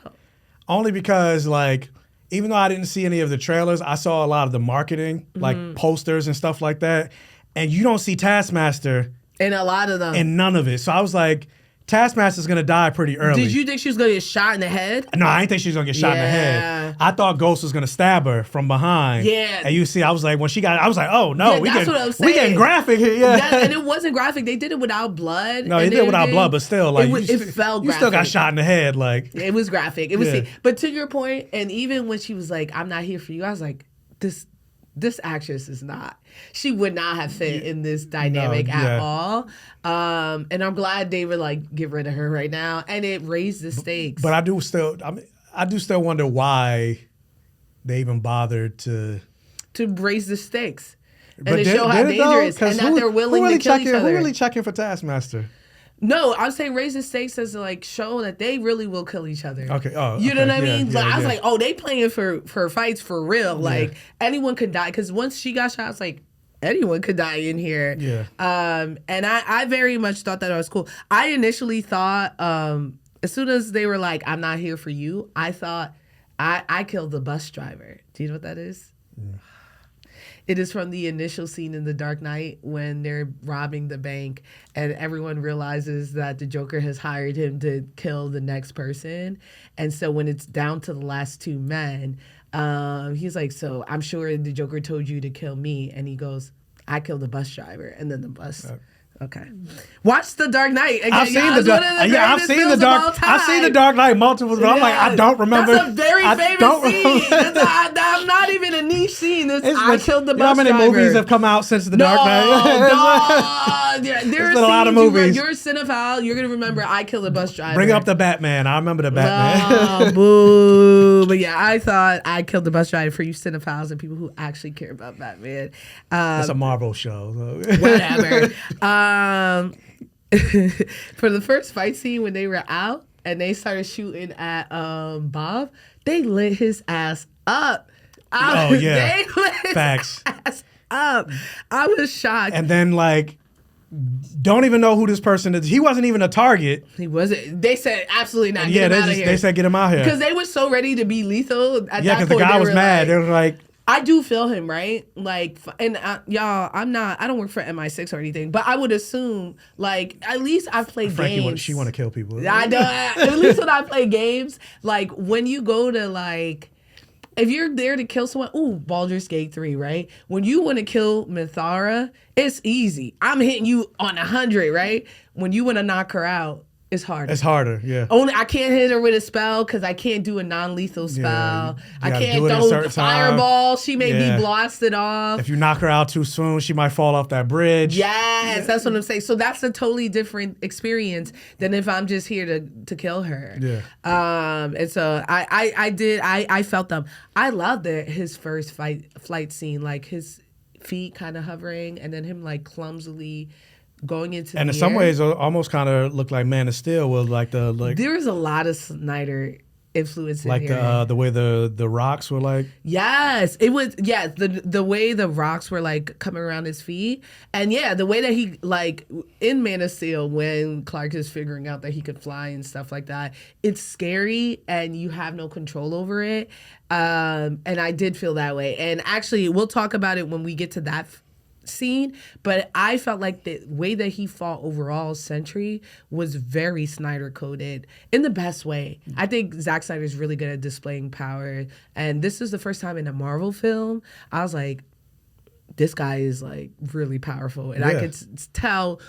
S2: Only because, like, even though I didn't see any of the trailers, I saw a lot of the marketing, like posters and stuff like that. And you don't see Taskmaster
S1: in a lot of them.
S2: In none of it. So I was like, Taskmaster's going to die pretty early.
S1: Did you think she was going to get shot in the head?
S2: No, I didn't think she was going to get shot in the head. I thought Ghost was going to stab her from behind.
S1: Yeah.
S2: And you see, I was like, oh, no, we getting graphic here.
S1: Yeah. And it wasn't graphic. They did it without blood.
S2: No, they did it without blood, but still, like,
S1: it felt graphic.
S2: You still got shot in the head. Like,
S1: it was graphic. It was, but to your point, and even when she was like, I'm not here for you, I was like, this actress is not. She would not have fit in this dynamic at all. And I'm glad they were like, get rid of her right now. And it raised the stakes.
S2: But I do still wonder why they even bothered to
S1: raise the stakes. And to show how dangerous and that they're willing to kill each other.
S2: Who really checking for Taskmaster?
S1: No, I was saying raise the stakes as to like show that they really will kill each other.
S2: Okay. Oh,
S1: you know what I mean? I was like, oh, they playing for fights for real. Like anyone could die. Because once she got shot, I was like, anyone could die in here.
S2: Yeah.
S1: And I very much thought that was cool. I initially thought, as soon as they were like, I'm not here for you, I thought I killed the bus driver. Do you know what that is? Yeah. It is from the initial scene in The Dark Knight when they're robbing the bank and everyone realizes that the Joker has hired him to kill the next person. And so when it's down to the last two men, he's like, so I'm sure the Joker told you to kill me. And he goes, I killed the bus driver. And then the bus... Okay. Watch The Dark Knight. Again,
S2: I've seen the Dark. Yeah, I've seen the Dark. I've seen the Dark Knight multiple. But I'm like, I don't remember.
S1: That's a very famous scene. I'm not even a niche scene. I killed the bus driver.
S2: How many movies have come out since the Dark Knight?
S1: There's
S2: a lot of movies.
S1: You're a cinephile. You're gonna remember I killed the bus driver.
S2: Bring up the Batman. I remember the Batman.
S1: Oh, boo! But yeah, I thought I killed the bus driver for you cinephiles and people who actually care about Batman.
S2: It's a Marvel show. So.
S1: Whatever. For the first fight scene when they were out and they started shooting at Bob, they lit his ass up.
S2: Oh yeah,
S1: they lit his
S2: facts.
S1: Ass up. I was shocked.
S2: And then like, don't even know who this person is. He wasn't even a target.
S1: He wasn't. They said absolutely not.
S2: Yeah,
S1: get him out of here.
S2: They said get him out here
S1: because they were so ready to be lethal. At
S2: yeah, because the guy was mad. They were like.
S1: I do feel him, right? Like, and y'all, I don't work for MI6 or anything, but I would assume, like, at least I've played games.
S2: She want to kill people.
S1: I know. At least when I play games, like, when you go to, like, if you're there to kill someone, Baldur's Gate 3, right? When you want to kill Mithara, it's easy. I'm hitting you on 100, right? When you want to knock her out, it's harder.
S2: It's harder, yeah.
S1: Only I can't hit her with a spell because I can't do a non-lethal spell.
S2: Yeah,
S1: I can't throw fireball. She may be blasted off.
S2: If you knock her out too soon, she might fall off that bridge.
S1: Yes, that's what I'm saying. So that's a totally different experience than if I'm just here to kill her.
S2: Yeah.
S1: And so I felt them. I loved his first flight scene, like his feet kind of hovering and then him like clumsily going into
S2: and
S1: the
S2: in some
S1: air.
S2: ways it almost kind of looked like Man of Steel with like
S1: there was a lot of Snyder influence
S2: like
S1: in here.
S2: The way the rocks were like
S1: yes it was the way the rocks were like coming around his feet and the way that he like in Man of Steel when Clark is figuring out that he could fly and stuff like that, it's scary and you have no control over it, and I did feel that way, and actually we'll talk about it when we get to that scene, but I felt like the way that he fought overall Sentry was very Snyder coded in the best way. I think Zack Snyder is really good at displaying power, and this is the first time in a Marvel film I was like, this guy is like really powerful, and I could tell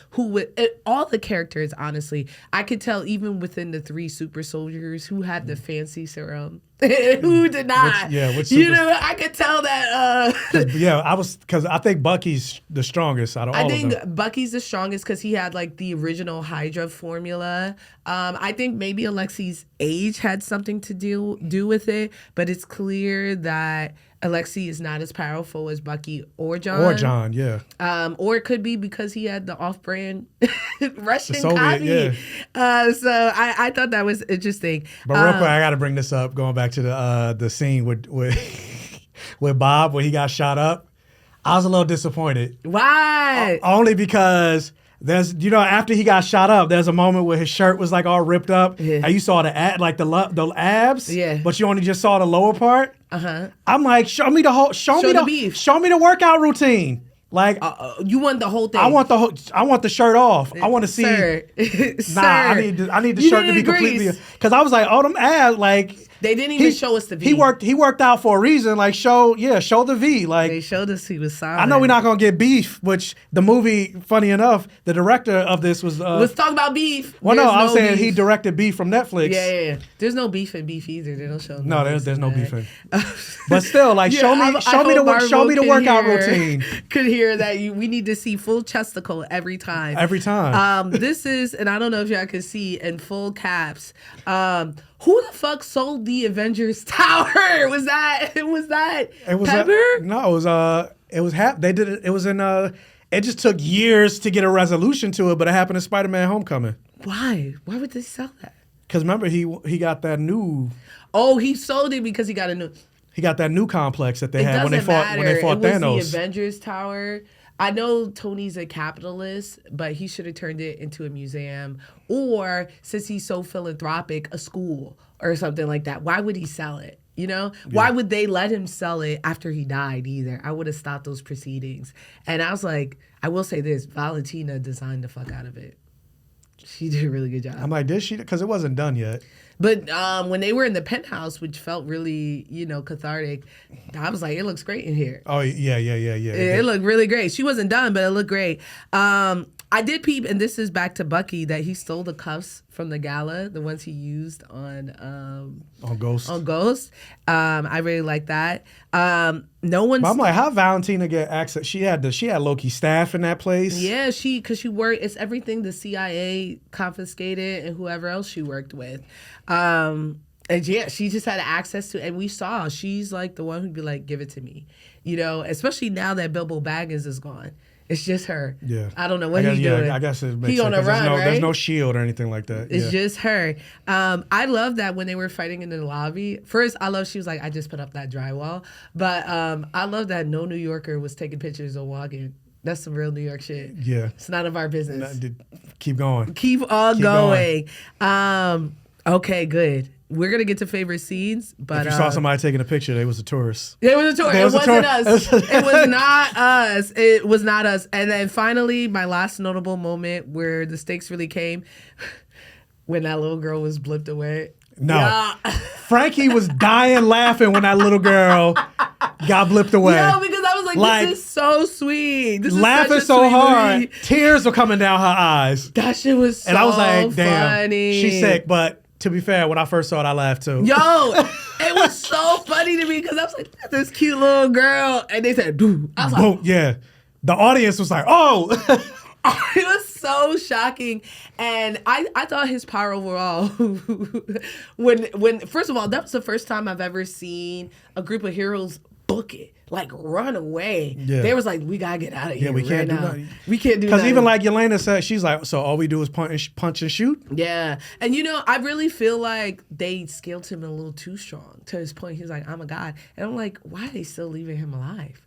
S1: all the characters, honestly, I could tell even within the 3 super soldiers who had the fancy serum who did not. I could tell that.
S2: Because I think Bucky's the strongest out of all of them. I think
S1: Bucky's the strongest because he had like the original Hydra formula. I think maybe Alexi's age had something to do with it, but it's clear that Alexi is not as powerful as Bucky or John. Or it could be because he had the off-brand Russian copy. So I thought that was interesting.
S2: But real quick, I got to bring this up. Going back to the scene with with Bob when he got shot up, I was a little disappointed.
S1: Why?
S2: Only because there's after he got shot up, there's a moment where his shirt was like all ripped up, and you saw the abs, but you only just saw the lower part. I'm like, show me the workout routine. Like
S1: you want the whole thing.
S2: I want the shirt off. I want to see. I need the shirt to be completely, because I was like, them abs, like
S1: they didn't even show us the V.
S2: He worked out for a reason. Like show the V. Like
S1: they showed us he was solid.
S2: I know we're not gonna get beef, which the movie, funny enough, the director of this was.
S1: Let's talk about beef.
S2: Well, no, I'm saying he directed Beef from Netflix.
S1: Yeah. There's no beef in Beef either. They don't show.
S2: No, there's no beef in. But still, like show me the workout routine.
S1: Could hear that we need to see full chesticle every time. This is, and I don't know if y'all can see in full caps. Who the fuck sold the Avengers Tower? Was that Pepper?
S2: No, it was they did it. It was in it just took years to get a resolution to it, but it happened in Spider-Man: Homecoming.
S1: Why would they sell that?
S2: Because remember he got that new.
S1: Oh, he sold it because he got a new.
S2: He got that new complex that they had when they fought Thanos.
S1: It was the Avengers Tower. I know Tony's a capitalist, but he should have turned it into a museum, or since he's so philanthropic, a school or something like that. Why would he sell it? Why would they let him sell it after he died either? I would have stopped those proceedings. And I was like, I will say this, Valentina designed the fuck out of it. She did a really good job.
S2: I'm like, did she? Because it wasn't done yet.
S1: But when they were in the penthouse, which felt really, cathartic, I was like, it looks great in here.
S2: Oh, yeah.
S1: It looked really great. She wasn't done, but it looked great. I did peep, and this is back to Bucky, that he stole the cuffs from the gala, the ones he used on
S2: Ghost.
S1: On Ghost. I really like that. No one.
S2: But I'm like, how Valentina get access? She had low-key staff in that place.
S1: Yeah, because she worked. It's everything the CIA confiscated and whoever else she worked with. And yeah, she just had access to, and we saw she's like the one who'd be like, give it to me, especially now that Bilbo Baggins is gone. It's just her.
S2: Yeah.
S1: I don't know what he's doing.
S2: I guess it makes
S1: he
S2: sense.
S1: on a run, right?
S2: There's no shield or anything like that.
S1: It's just her. I love that when they were fighting in the lobby. First, I love she was like, I just put up that drywall. But I love that no New Yorker was taking pictures of walking. That's some real New York shit.
S2: Yeah.
S1: It's none of our business.
S2: Keep going.
S1: Keep going. Okay, good. We're going to get to favorite scenes, but...
S2: If you saw somebody taking a picture, they was a tourist.
S1: It was a tourist. It wasn't us. It was not us. It was not us. And then finally, my last notable moment where the stakes really came, when that little girl was blipped away.
S2: No.
S1: Yeah.
S2: Frankie was dying laughing when that little girl got blipped away.
S1: No, because I was like, this is so sweet. This is
S2: laughing
S1: such a
S2: so
S1: sweet
S2: hard,
S1: movie.
S2: Tears were coming down her eyes.
S1: That shit was so funny.
S2: And I was like, damn, she's sick, but... To be fair, when I first saw it, I laughed too.
S1: Yo, it was so funny to me because I was like, look at this cute little girl. And they said, dude. I was like,
S2: yeah. The audience was like, oh.
S1: It was so shocking. And I thought his power overall, when first of all, that was the first time I've ever seen a group of heroes book it. Like, run away. Yeah. They was like, we gotta get out of here.
S2: Yeah, we can't do
S1: now.
S2: nothing.
S1: We can't do nothing.
S2: Because even like Yelena said, she's like, so all we do is punch and shoot?
S1: Yeah. And I really feel like they scaled him a little too strong. To his point, he was like, I'm a god. And I'm like, why are they still leaving him alive?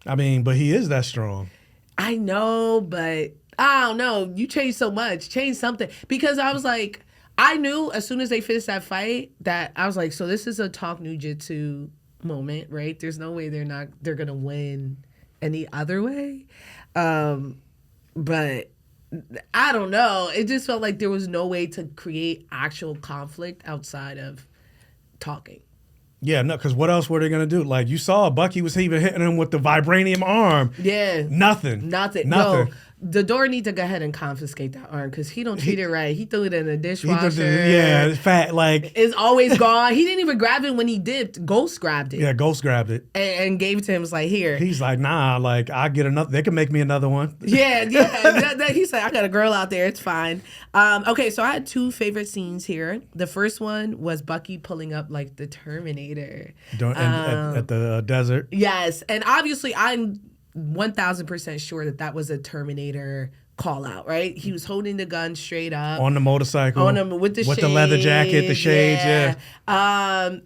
S2: I mean, but he is that strong.
S1: I know, but I don't know. You changed so much. Change something. Because I was like, I knew as soon as they finished that fight that I was like, so this is a talk nujitsu moment, right? There's no way they're gonna win any other way. But I don't know. It just felt like there was no way to create actual conflict outside of talking.
S2: Yeah, no, because what else were they gonna do? Like, you saw Bucky was even hitting him with the vibranium arm.
S1: Yeah.
S2: Nothing.
S1: No, the door need to go ahead and confiscate that arm because he don't treat it right. He threw it in the dishwasher.
S2: Yeah, it's fat. Like,
S1: it's always gone. He didn't even grab it when he dipped. Ghost grabbed it.
S2: Yeah, Ghost grabbed it
S1: and gave it to him. It's like, here.
S2: He's like, nah. Like, I get another. They can make me another one.
S1: Yeah. He's like, I got a girl out there. It's fine. Okay, so I had two favorite scenes here. The first one was Bucky pulling up like the Terminator
S2: at the desert.
S1: Yes, and obviously I'm 1,000% sure that was a Terminator call out, right? He was holding the gun straight up
S2: on the motorcycle,
S1: on him with the
S2: leather jacket, the shades, yeah.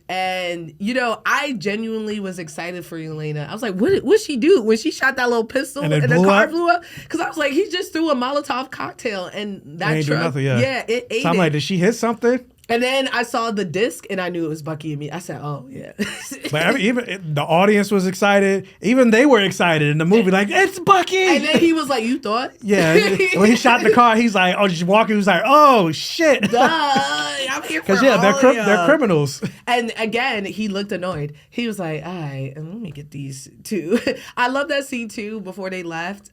S1: And I genuinely was excited for Elena. I was like, what'd she do when she shot that little pistol and the car blew up? Because I was like, he just threw a Molotov cocktail and that
S2: ain't
S1: truck,
S2: do nothing,
S1: it ate.
S2: So I'm like, did she hit something?
S1: And then I saw the disc, and I knew it was Bucky and me. I said, "Oh yeah."
S2: But even the audience was excited. Even they were excited in the movie, like, "It's Bucky!"
S1: And then he was like, "You thought?"
S2: Yeah. When he shot the car, he's like, "Oh, just walking." He was like, "Oh shit!"
S1: Duh, I'm here for
S2: they're criminals.
S1: And again, he looked annoyed. He was like, "All right, let me get these two." I love that scene too. Before they left,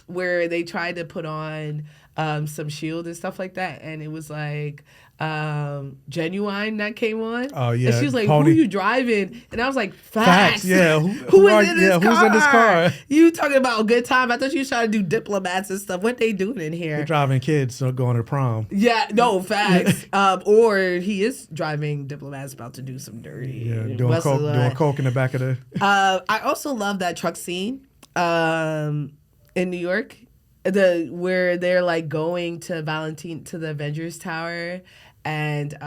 S1: where they tried to put on some shield and stuff like that, and it was like. Genuine that came on.
S2: Oh yeah.
S1: And she was like, Pony. Who you driving? And I was like, facts.
S2: Yeah.
S1: Who is in this car?
S2: Who's in this car?
S1: You talking about a good time. I thought you was trying to do diplomats and stuff. What they doing in here?
S2: They're driving kids going to prom.
S1: Yeah, no, facts. Or he is driving diplomats about to do some dirty.
S2: Yeah, doing coke in the back of the
S1: I also love that truck scene in New York. Where they're like going to Valentina to the Avengers Tower, and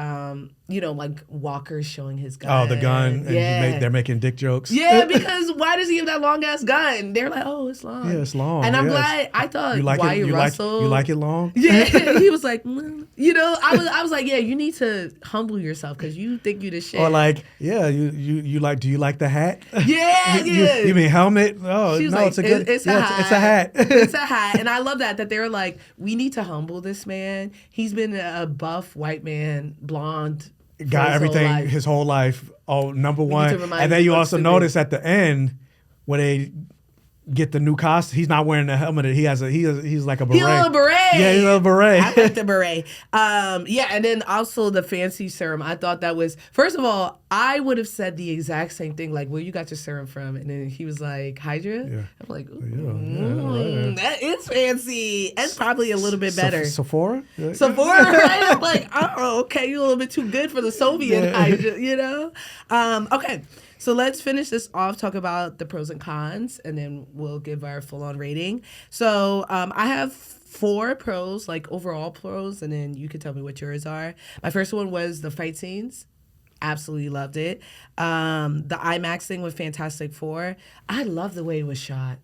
S1: like Walker's showing his gun.
S2: Oh, the gun.
S1: Yeah.
S2: And they're making dick jokes.
S1: Yeah, because why does he have that long ass gun? They're like, oh, it's long.
S2: Yeah, it's long.
S1: And I'm glad. I thought Wyatt Russell.
S2: You like it long?
S1: Yeah, he was like, I was like, yeah, you need to humble yourself because you think you the shit.
S2: Or like, yeah, you like? Do you like the hat?
S1: Yeah, yeah.
S2: You mean helmet? Oh,
S1: no,
S2: like, it's a good.
S1: It's a hat.
S2: It's
S1: a hat, and I love that they're like, we need to humble this man. He's been a buff white man, blonde.
S2: Got everything his whole life. Oh, number one. And then you also notice at the end where get the new costume. He's not wearing the helmet. He's like a beret.
S1: He's a little beret.
S2: Yeah, he's a little beret.
S1: I like the beret. Yeah, and then also the fancy serum. I thought that was, first of all, I would have said the exact same thing, like, where you got your serum from? And then he was like, Hydra?
S2: Yeah.
S1: I'm like,
S2: right.
S1: that is fancy. That's probably a little bit better.
S2: Sephora?
S1: Sephora, right? I'm like, oh, okay, you're a little bit too good for the Soviet Hydra, you know? Okay. So let's finish this off, talk about the pros and cons, and then we'll give our full-on rating. So I have 4 pros, like overall pros, and then you can tell me what yours are. My first one was the fight scenes. Absolutely loved it. The IMAX thing with Fantastic Four. I love the way it was shot.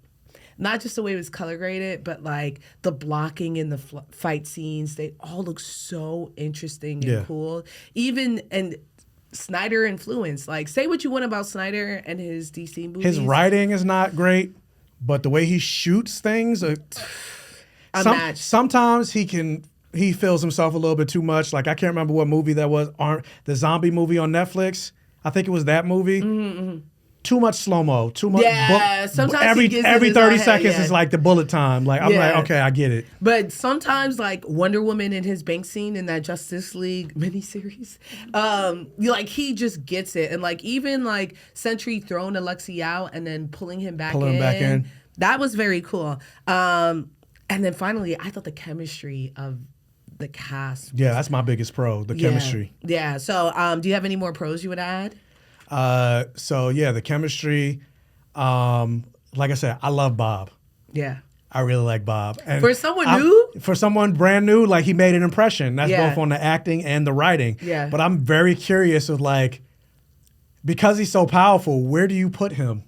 S1: Not just the way it was color graded, but like the blocking in the fight scenes. They all look so interesting and cool. Even, and Snyder influence. Like, say what you want about Snyder and his DC movies.
S2: His writing is not great, but the way he shoots things, sometimes he feels himself a little bit too much. Like, I can't remember what movie that was. The zombie movie on Netflix. I think it was that movie. Mm-hmm. Too much slow-mo. Too much.
S1: Yeah, sometimes
S2: every 30 seconds is like the bullet time. Like, I'm like, okay, I get it.
S1: But sometimes, like Wonder Woman in his bank scene in that Justice League miniseries, he just gets it. And like even like Sentry throwing Alexei out and then pulling him back in. That was very cool. And then finally, I thought the chemistry of the cast.
S2: Yeah, that's my biggest pro, the chemistry.
S1: Yeah. So do you have any more pros you would add?
S2: The chemistry. Like I said, I love Bob.
S1: Yeah.
S2: I really like Bob. And
S1: for someone new?
S2: For someone brand new, like, he made an impression. That's both on the acting and the writing.
S1: Yeah.
S2: But I'm very curious of, like, because he's so powerful, where do you put him?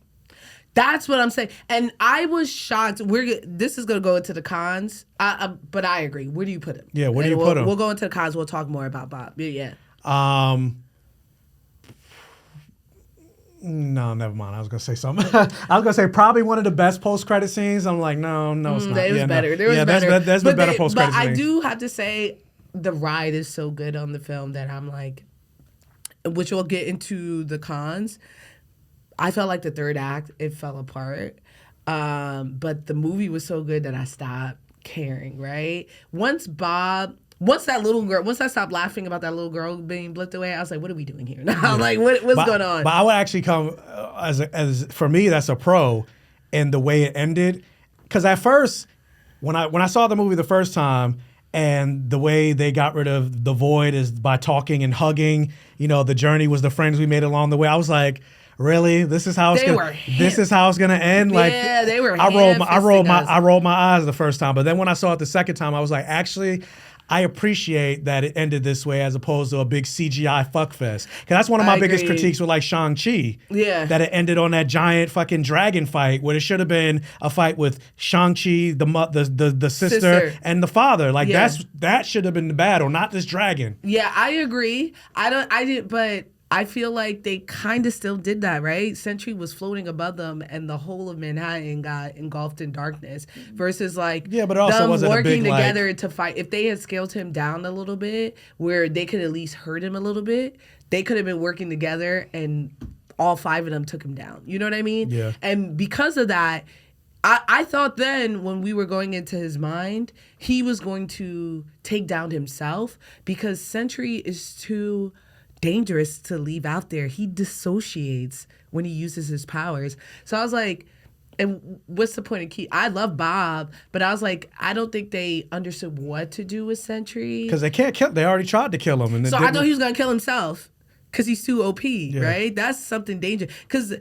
S1: That's what I'm saying. And I was shocked. This is going to go into the cons, but I agree. Where do you put him?
S2: Yeah, where do you put him?
S1: We'll go into the cons. We'll talk more about Bob. Yeah.
S2: No, never mind. I was gonna say something. I was gonna say probably one of the best post-credit scenes. I'm like, no, it's not.
S1: It was better.
S2: No.
S1: There was better.
S2: There's been better post-credit scenes.
S1: But I do have to say, the ride is so good on the film that I'm like, which we'll get into the cons. I felt like the third act, it fell apart. But the movie was so good that I stopped caring, right? Once I stopped laughing about that little girl being blipped away, I was like, what are we doing here now? Yeah. Like, what's going on?
S2: But I would actually come, as for me, that's a pro in the way it ended. Because at first, when I saw the movie the first time, and the way they got rid of the void is by talking and hugging, the journey was the friends we made along the way. I was like, really? This is how it's gonna end? Like,
S1: yeah, they were.
S2: I rolled my eyes the first time, but then when I saw it the second time, I was like, actually, I appreciate that it ended this way as opposed to a big CGI fuckfest. Because that's one of my biggest critiques with like Shang-Chi.
S1: Yeah.
S2: That it ended on that giant fucking dragon fight where it should have been a fight with Shang-Chi, the sister, and the father. Like, that should have been the battle, not this dragon.
S1: Yeah, I agree. But I feel like they kind of still did that, right? Sentry was floating above them, and the whole of Manhattan got engulfed in darkness. Versus like
S2: but also
S1: them
S2: wasn't
S1: working
S2: a big,
S1: together to fight. If they had scaled him down a little bit, where they could at least hurt him a little bit, they could have been working together, and all 5 of them took him down. You know what I mean?
S2: Yeah.
S1: And because of that, I thought then when we were going into his mind, he was going to take down himself because Sentry is too dangerous to leave out there. He dissociates when he uses his powers. So I was like, and what's the point of keep? I love Bob, but I was like, I don't think they understood what to do with Sentry.
S2: Because they can't kill. They already tried to kill him. And
S1: so I thought he was going to kill himself because he's too OP, right? That's something dangerous. Because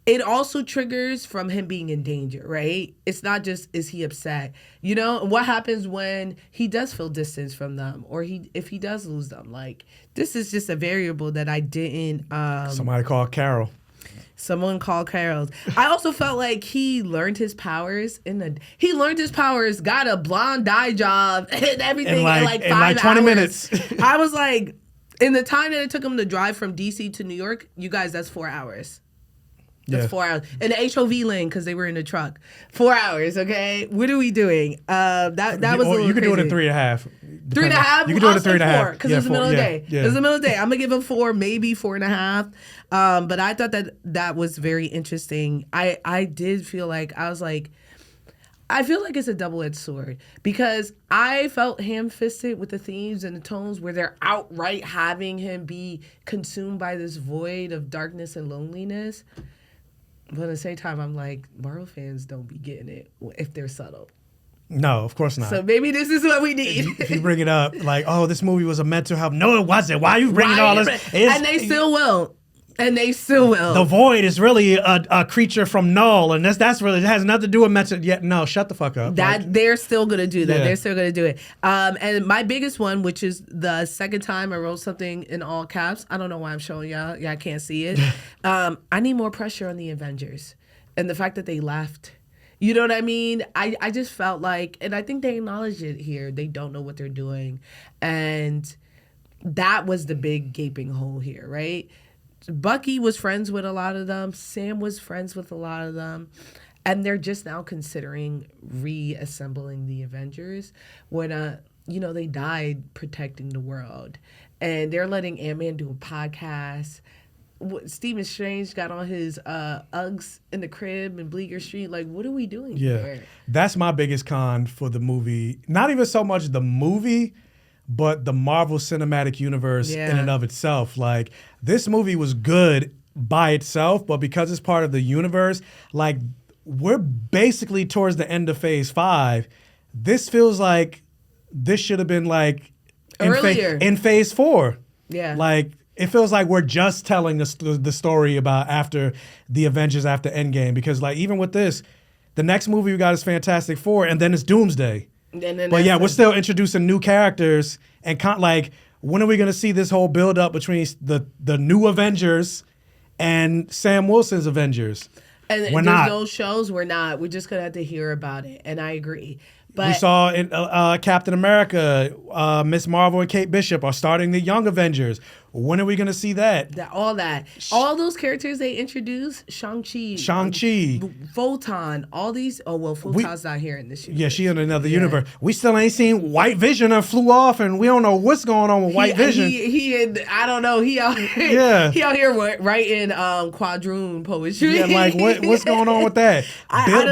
S1: it also triggers from him being in danger, right? It's not just, is he upset? What happens when he does feel distance from them or if he does lose them? Like, this is just a variable that I didn't...
S2: Somebody called Carol.
S1: Someone called Carol. I also felt like he learned his powers got a blonde dye job and everything in like 5
S2: 20
S1: hours.
S2: minutes.
S1: I was like, in the time that it took him to drive from DC to New York, you guys, that's 4 hours. That's 4 hours. And the HOV lane, because they were in the truck. 4 hours, okay? What are we doing? That was a little
S2: You could
S1: crazy.
S2: do it in 3.5.
S1: 3.5.
S2: You can do it at 3.5
S1: because it's the middle of the day.
S2: Yeah.
S1: It's the middle of the day. I'm gonna give it 4, maybe 4.5. But I thought that was very interesting. I did feel like I was like, I feel like it's a double-edged sword because I felt ham-fisted with the themes and the tones where they're outright having him be consumed by this void of darkness and loneliness. But at the same time, I'm like, Marvel fans don't be getting it if they're subtle.
S2: No, of course not.
S1: So maybe this is what we need.
S2: If you bring it up, like, oh, this movie was a mental health. No, it wasn't. Why are you bringing all this?
S1: And they still will. And they still will.
S2: The void is really a creature from Null, and that's really, it has nothing to do with mental. Yet no, shut the fuck up.
S1: They're still gonna do that.
S2: Yeah.
S1: They're still gonna do it. And my biggest one, which is the second time I wrote something in all caps. I don't know why I'm showing y'all. Y'all can't see it. I need more pressure on the Avengers, and the fact that they left. You know what I mean? I just felt like, and I think they acknowledge it here. They don't know what they're doing, and that was the big gaping hole here, right? Bucky was friends with a lot of them. Sam was friends with a lot of them. And they're just now considering reassembling the Avengers when, they died protecting the world. And they're letting Ant-Man do a podcast. Stephen Strange got on his Uggs in the crib in Bleecker Street. Like, what are we doing here?
S2: That's my biggest con for the movie. Not even so much the movie, but the Marvel Cinematic Universe in and of itself. Like, this movie was good by itself, but because it's part of the universe, like, we're basically towards the end of Phase 5. This feels like this should have been, like,
S1: earlier.
S2: In Phase 4.
S1: Yeah.
S2: Like, it feels like we're just telling the story about after the Avengers, after Endgame. Because, like, even with this, the next movie we got is Fantastic Four, and then it's Doomsday. But yeah, we're still introducing new characters and like, when are we gonna see this whole build up between the new Avengers and Sam Wilson's Avengers?
S1: And
S2: we're not.
S1: Those shows, we're not. We're just gonna have to hear about it, and I agree. But
S2: we saw in Captain America, Miss Marvel and Kate Bishop are starting the Young Avengers. When are we going to see that?
S1: All those characters they introduced, Shang-Chi, Photon, all these. Oh, well, Photon's not here in this universe.
S2: Yeah, she in another universe. We still ain't seen White Vision and flew off, and we don't know what's going on with White Vision.
S1: I don't know. He out here writing quadroon poetry.
S2: Yeah, like what's going on with that?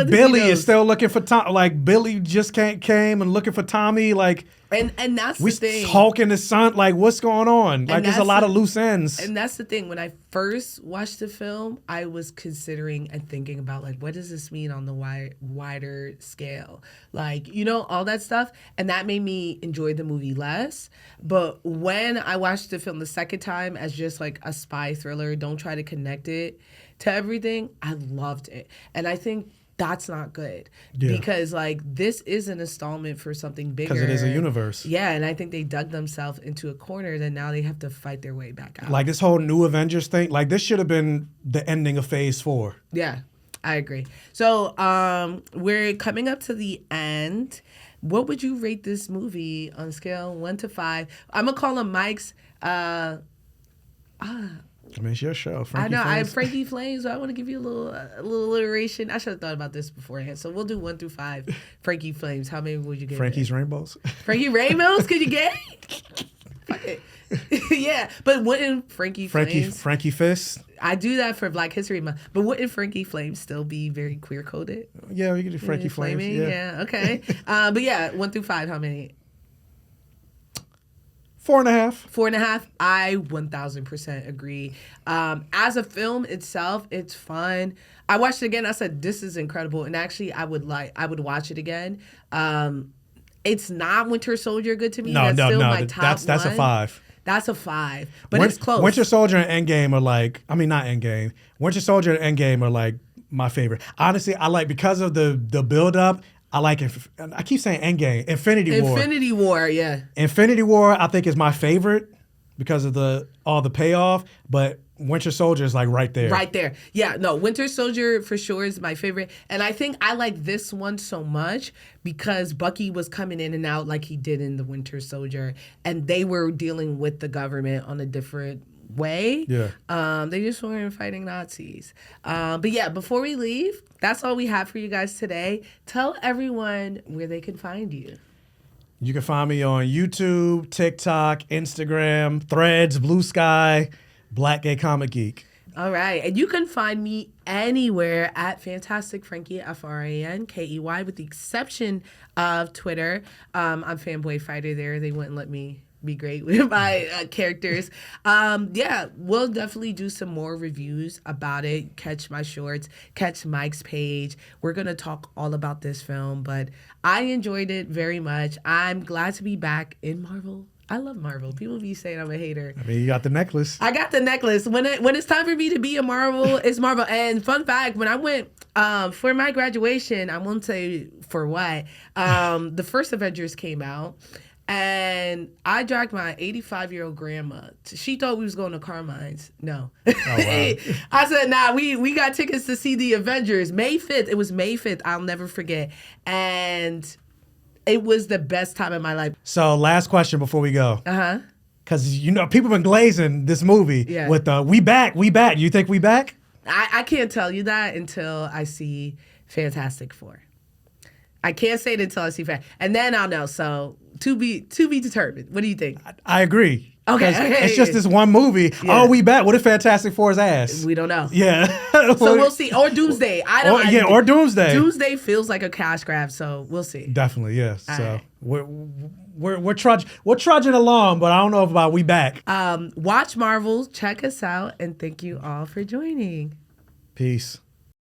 S2: Billy is still looking for Tom. Like, Billy just came and looking for Tommy. Like.
S1: And that's the thing.
S2: Hulk and his son, like, what's going on? Like, there's a lot of loose ends.
S1: And that's the thing. When I first watched the film, I was considering and thinking about, like, what does this mean on the wider scale? Like, all that stuff. And that made me enjoy the movie less. But when I watched the film the second time as just, like, a spy thriller, don't try to connect it to everything, I loved it. And I think that's not good because, like, this is an installment for something bigger.
S2: Because it is a universe.
S1: Yeah, and I think they dug themselves into a corner that now they have to fight their way back out.
S2: Like, this whole new Avengers thing, like, this should have been the ending of Phase 4.
S1: Yeah, I agree. So we're coming up to the end. What would you rate this movie on a scale 1 to 5? I'm going to call him Mike's...
S2: I mean, it's your show, Frankie
S1: I know.
S2: Flames.
S1: I have Frankie Flames, so I want to give you a little alliteration. I should have thought about this beforehand. So we'll do 1 through 5. Frankie Flames. How many would you give?
S2: Frankie's Rainbows.
S1: Frankie Rainbows? Could you get? Fuck it. Yeah, but wouldn't Frankie Flames?
S2: Frankie Fist.
S1: I do that for Black History Month, but wouldn't Frankie Flames still be very queer coded?
S2: Yeah, we could do Frankie Flames.
S1: Yeah, okay. But yeah, 1 through 5. How many?
S2: 4.5.
S1: 4.5. I 1000% agree. As a film itself, it's fun. I watched it again. I said, this is incredible. And actually, I would watch it again. It's not Winter Soldier good to me.
S2: No.
S1: My top
S2: that's
S1: one.
S2: a 5.
S1: That's a 5. But it's close.
S2: Winter Soldier and Endgame are like, I mean, not Endgame. Winter Soldier and Endgame are like my favorite. Honestly, I like, because of the build up, I like it. I keep saying Endgame. Infinity War.
S1: Infinity War, yeah.
S2: Infinity War, I think, is my favorite because of all the payoff. But Winter Soldier is like right there.
S1: Right there. Yeah, no, Winter Soldier for sure is my favorite. And I think I like this one so much because Bucky was coming in and out like he did in the Winter Soldier. And they were dealing with the government on a different way.
S2: Yeah.
S1: They just weren't fighting Nazis. But yeah, before we leave, that's all we have for you guys today. Tell everyone where they can find you.
S2: You can find me on YouTube, TikTok, Instagram, Threads, Blue Sky, Black Gay Comic Geek.
S1: All right. And you can find me anywhere at Fantastic Frankie, Frankey, with the exception of Twitter. I'm Fanboy Fighter there. They wouldn't let me be great with my characters. We'll definitely do some more reviews about it. Catch my shorts, catch Mike's page. We're going to talk all about this film, but I enjoyed it very much. I'm glad to be back in Marvel. I love Marvel. People be saying I'm a hater.
S2: I mean, you got the necklace.
S1: I got the necklace. When it's time for me to be a Marvel, it's Marvel. And fun fact, when I went for my graduation, I won't say for what, the first Avengers came out. And I dragged my 85-year-old grandma. She thought we was going to Carmine's. No. Oh, wow. I said, nah, we got tickets to see the Avengers. May 5th. It was May 5th. I'll never forget. And it was the best time of my life.
S2: So last question before we go. Uh-huh. Because, people been glazing this movie with we back. You think we back?
S1: I can't tell you that until I see Fantastic Four. I can't say it until I see and then I'll know. So to be determined. What do you think?
S2: I agree.
S1: Okay.
S2: It's just this one movie. Yeah. Oh, we back. What if Fantastic Four's ass?
S1: We don't know.
S2: Yeah.
S1: So we'll see. Or Doomsday.
S2: Or Doomsday.
S1: Doomsday feels like a cash grab, so we'll see.
S2: Definitely, yes. So we're trudging along, but I don't know about we back.
S1: Watch Marvel. Check us out, and thank you all for joining.
S2: Peace.